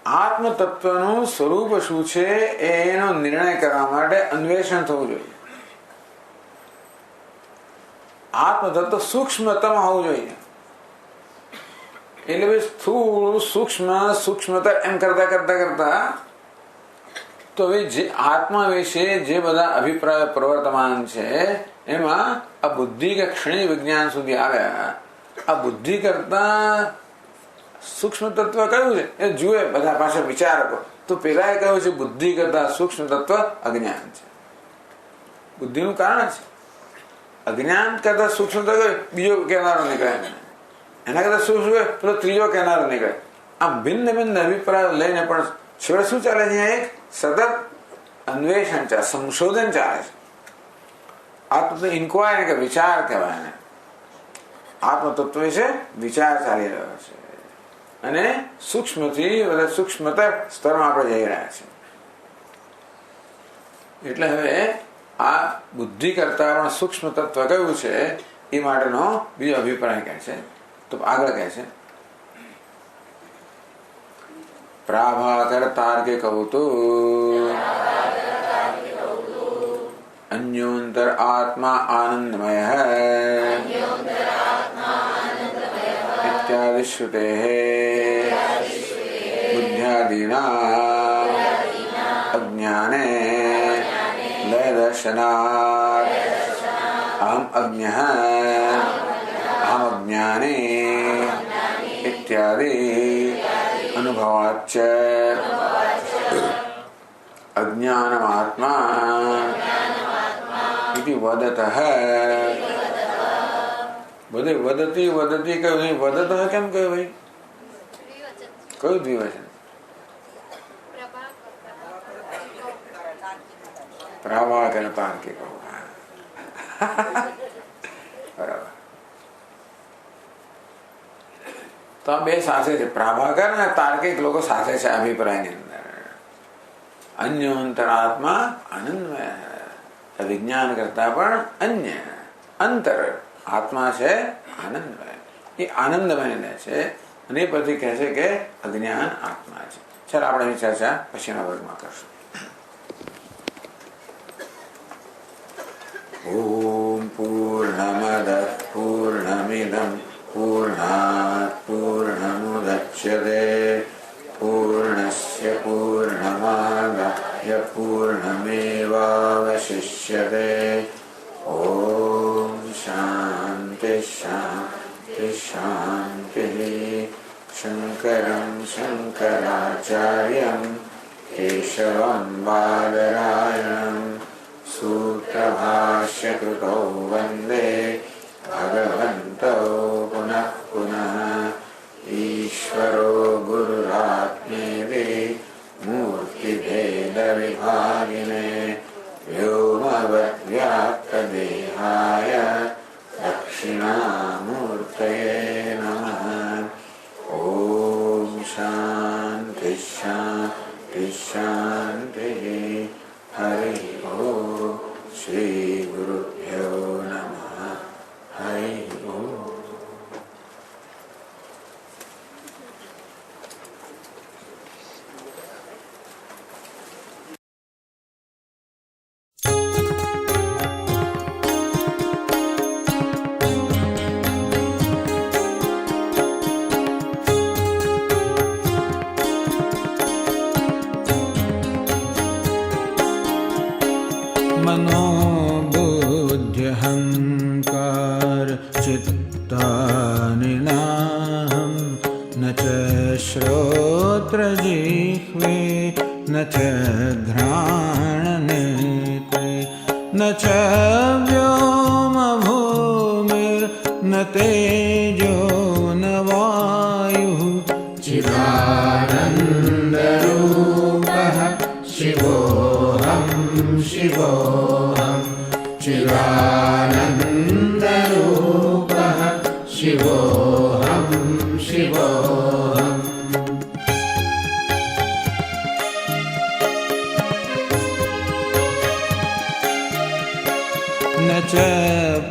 આત્મ તત્વનું સ્વરૂપ શું છે એનો નિર્ણય કરવા માટે અન્વેષણ થવું જોઈએ. આત્મ તત્વ સૂક્ષ્મતમ હોવું જોઈએ. એટલે સ્થૂળ સૂક્ષ્મ સૂક્ષ્મતર એમ કરતા કરતા કરતા તો હવે જે આત્મા વિશે જે બધા અભિપ્રાય પ્રવર્તમાન છે એમાં આ બુદ્ધિ કે ક્ષણિક વિજ્ઞાન સુધી આવ્યા. આ બુદ્ધિ કરતા સૂક્ષ્મ તત્વ કયું છે એ જુએ બધા પાસે વિચારકો. તો પેલા એ કહ્યું છે બુદ્ધિ કરતા સૂક્ષ્મ તત્વ અજ્ઞાન છે. બુદ્ધિનું કારણ છે. અજ્ઞાન કરતા સૂક્ષ્મ તત્વ બીજો કહેનારો નીકળે, એના કરતા સૂક્ષ્મ પેલો ત્રીજો કહેનારો નીકળે. આમ ભિન્ન ભિન્ન અભિપ્રાય લઈને પણ છેવટે શું ચાલે છે? એક સતત અન્વેષણ ચાલે, સંશોધન ચાલે છે. આત્મ ઇન્ક્વાયરી કે વિચાર કહેવાય ને. આત્મતત્વ વિશે વિચાર ચાલી રહ્યો છે અને સૂક્ષ્મથી બધા સૂક્ષ્મતર સ્તરમાં આપણે જઈ રહ્યા છીએ. એટલે હવે આ બુદ્ધિ કરતા પણ સૂક્ષ્મ તત્વ કયું છે એ માટેનો બીજો અભિપ્રાય કહે છે. તો આગળ કહે છે પ્રાભાકર તાર્કે કહું તો અન્યોંતર આત્મા આનંદમય इत्यादि श्रुते बुद्ध्यादीनां अज्ञाने लय दर्शनात् अहम अज्ञः अहम अज्ञाने इत्यादि अनुभवाच्च अज्ञानमात्मा इति वदतः. બધે વદતી વદતી કયું નહીં, વદત કેમ કહ્યું ભાઈ? કયું દ્વિવચન? પ્રાભાકર તાર્કિક. બરાબર. તો આ બે સાથે છે, પ્રાભાકર અને તાર્કિક લોકો સાથે છે અભિપ્રાયની અંદર. અન્યોંતરાત્મા આનંદમય, વિજ્ઞાન કરતા પણ અન્ય અંતર આત્મા છે આનંદમય. એ આનંદમય લે છે અને એ પછી કહે છે કે અજ્ઞાન આત્મા છે. ચાલો આપણે એની ચર્ચા પછીના વર્ગમાં કરશું. ઓમ પૂર્ણમદ પૂર્ણમિદં પૂર્ણાત પૂર્ણમુદચ્યતે પૂર્ણસ્ય પૂર્ણમાદાય પૂર્ણમેવાવશિષ્યતે. ઓમ શાંતિ શાંતિ શાંતિ. શંકરં શંકરાચાર્યં કેશવં બાદરાયણં સૂત્રભાષ્યકૃતો વંદે ભગવન્તો પુનઃ પુનઃ. ઈશ્વરો ગુરુરાત્મેતિ મૂર્તિભેદવિભાગિને વ્યોમવદ્વ્યાપ્તદેહાય દક્ષિણામૂર્તયે નમઃ. ઓમ શાંતિ શાંતિ શાંતિ. हरि ओम। श्री गुरुभ्यो नमः। हरि ओम। मनोबुद्ध्यहंकार चित्तानि नाहं न च श्रोत्रजिह्वे न च घ्राणनेत्रे न च व्योमभूमिर्न तेजो न वायुः चिदानन्दरूपः शिवोऽहं शिवोऽहं चिदानन्दरूपः शिवोऽहं शिवोऽहम्। न च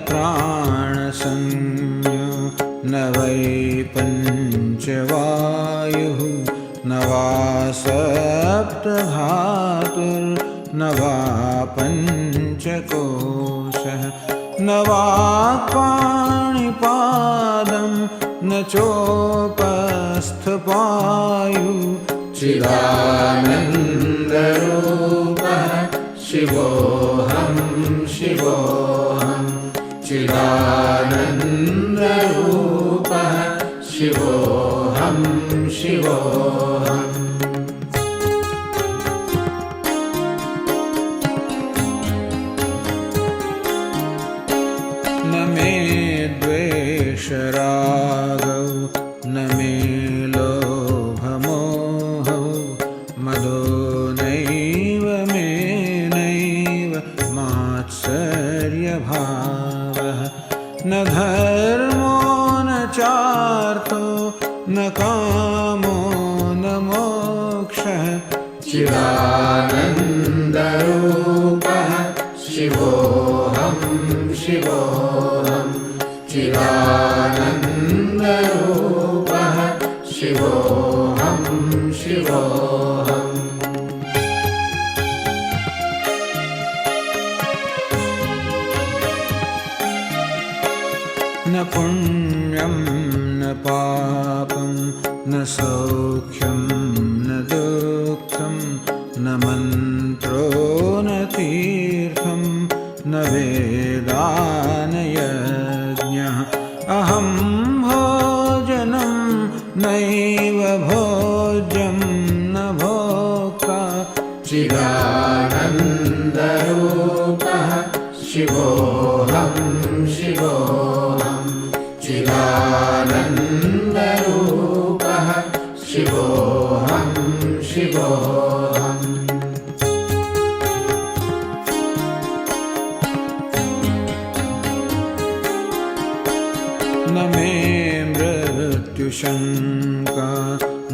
प्राणसंज्ञो न वै पञ्चवायुः न वा सप्तधातुर्न वा पञ्चकोशः न वा पाणिपादं न चोपस्थपायुः चिदानन्दरूपः शिवोऽहं शिवोऽहं चिदानन्दरूपः शिवोऽहं शिवोऽहम्। न मे द्वेषरागौ न मे लोभमोहौ मदो नैव मे नैव मात्सर्यभावः न धर्मो न चार्थो न कामो न मोक्षः चिदानन्दरूपः शिवोऽहं शिवोऽहं चिदानन्दरूपः शिवोऽहं शिवोऽहम्। न पुण्यं न पापं न सौख्यं न दुःखं न मन्त्रो न तीर्थं न वेदा न यज्ञः अहं भोजनं नैव भोज्यं न भोक्ता चिदानन्दरूपः शिवोऽहं शिवोऽहं चिदानन्दरूपः शिवोऽहं शिवोऽहम्। न मे मृत्युशङ्का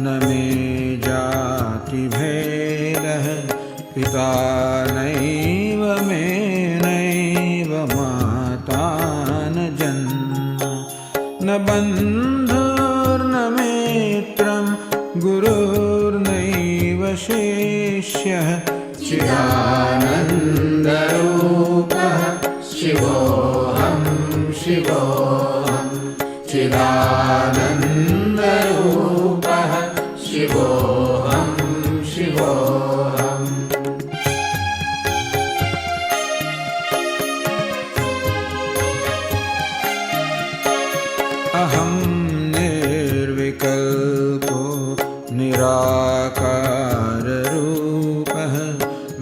न मे जातिभेदः पिता नैव मे नैव माता न जन्म न बन्धुर्न मित्रं गुरुर्नैव शिष्यः चिदानन्दरूपः शिवोऽहं शिवोऽहं चिदानन्दरूपः शिवोऽहं शिवोऽहम्। अहं निर्विकल्पो निराकाररूपः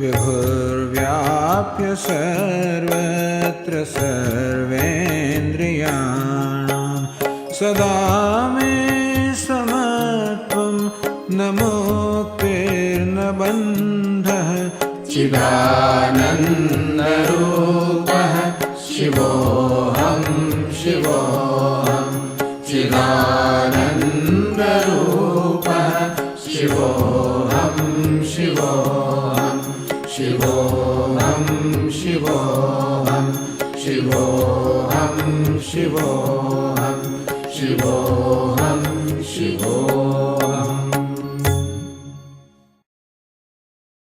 विभुर्व्याप्य सर्वत्र सर्वेन्द्रियाणां सदा मे समत्वं न मुक्तिर्न बन्धः चिदानन्दरूपः शिवोऽहं शिवोऽहं चिदानन्दरूपः शिवोऽहं शिवोऽहं शिवोऽहं शिवोऽहं शिवोऽहं शिवोऽहं शिवोऽहं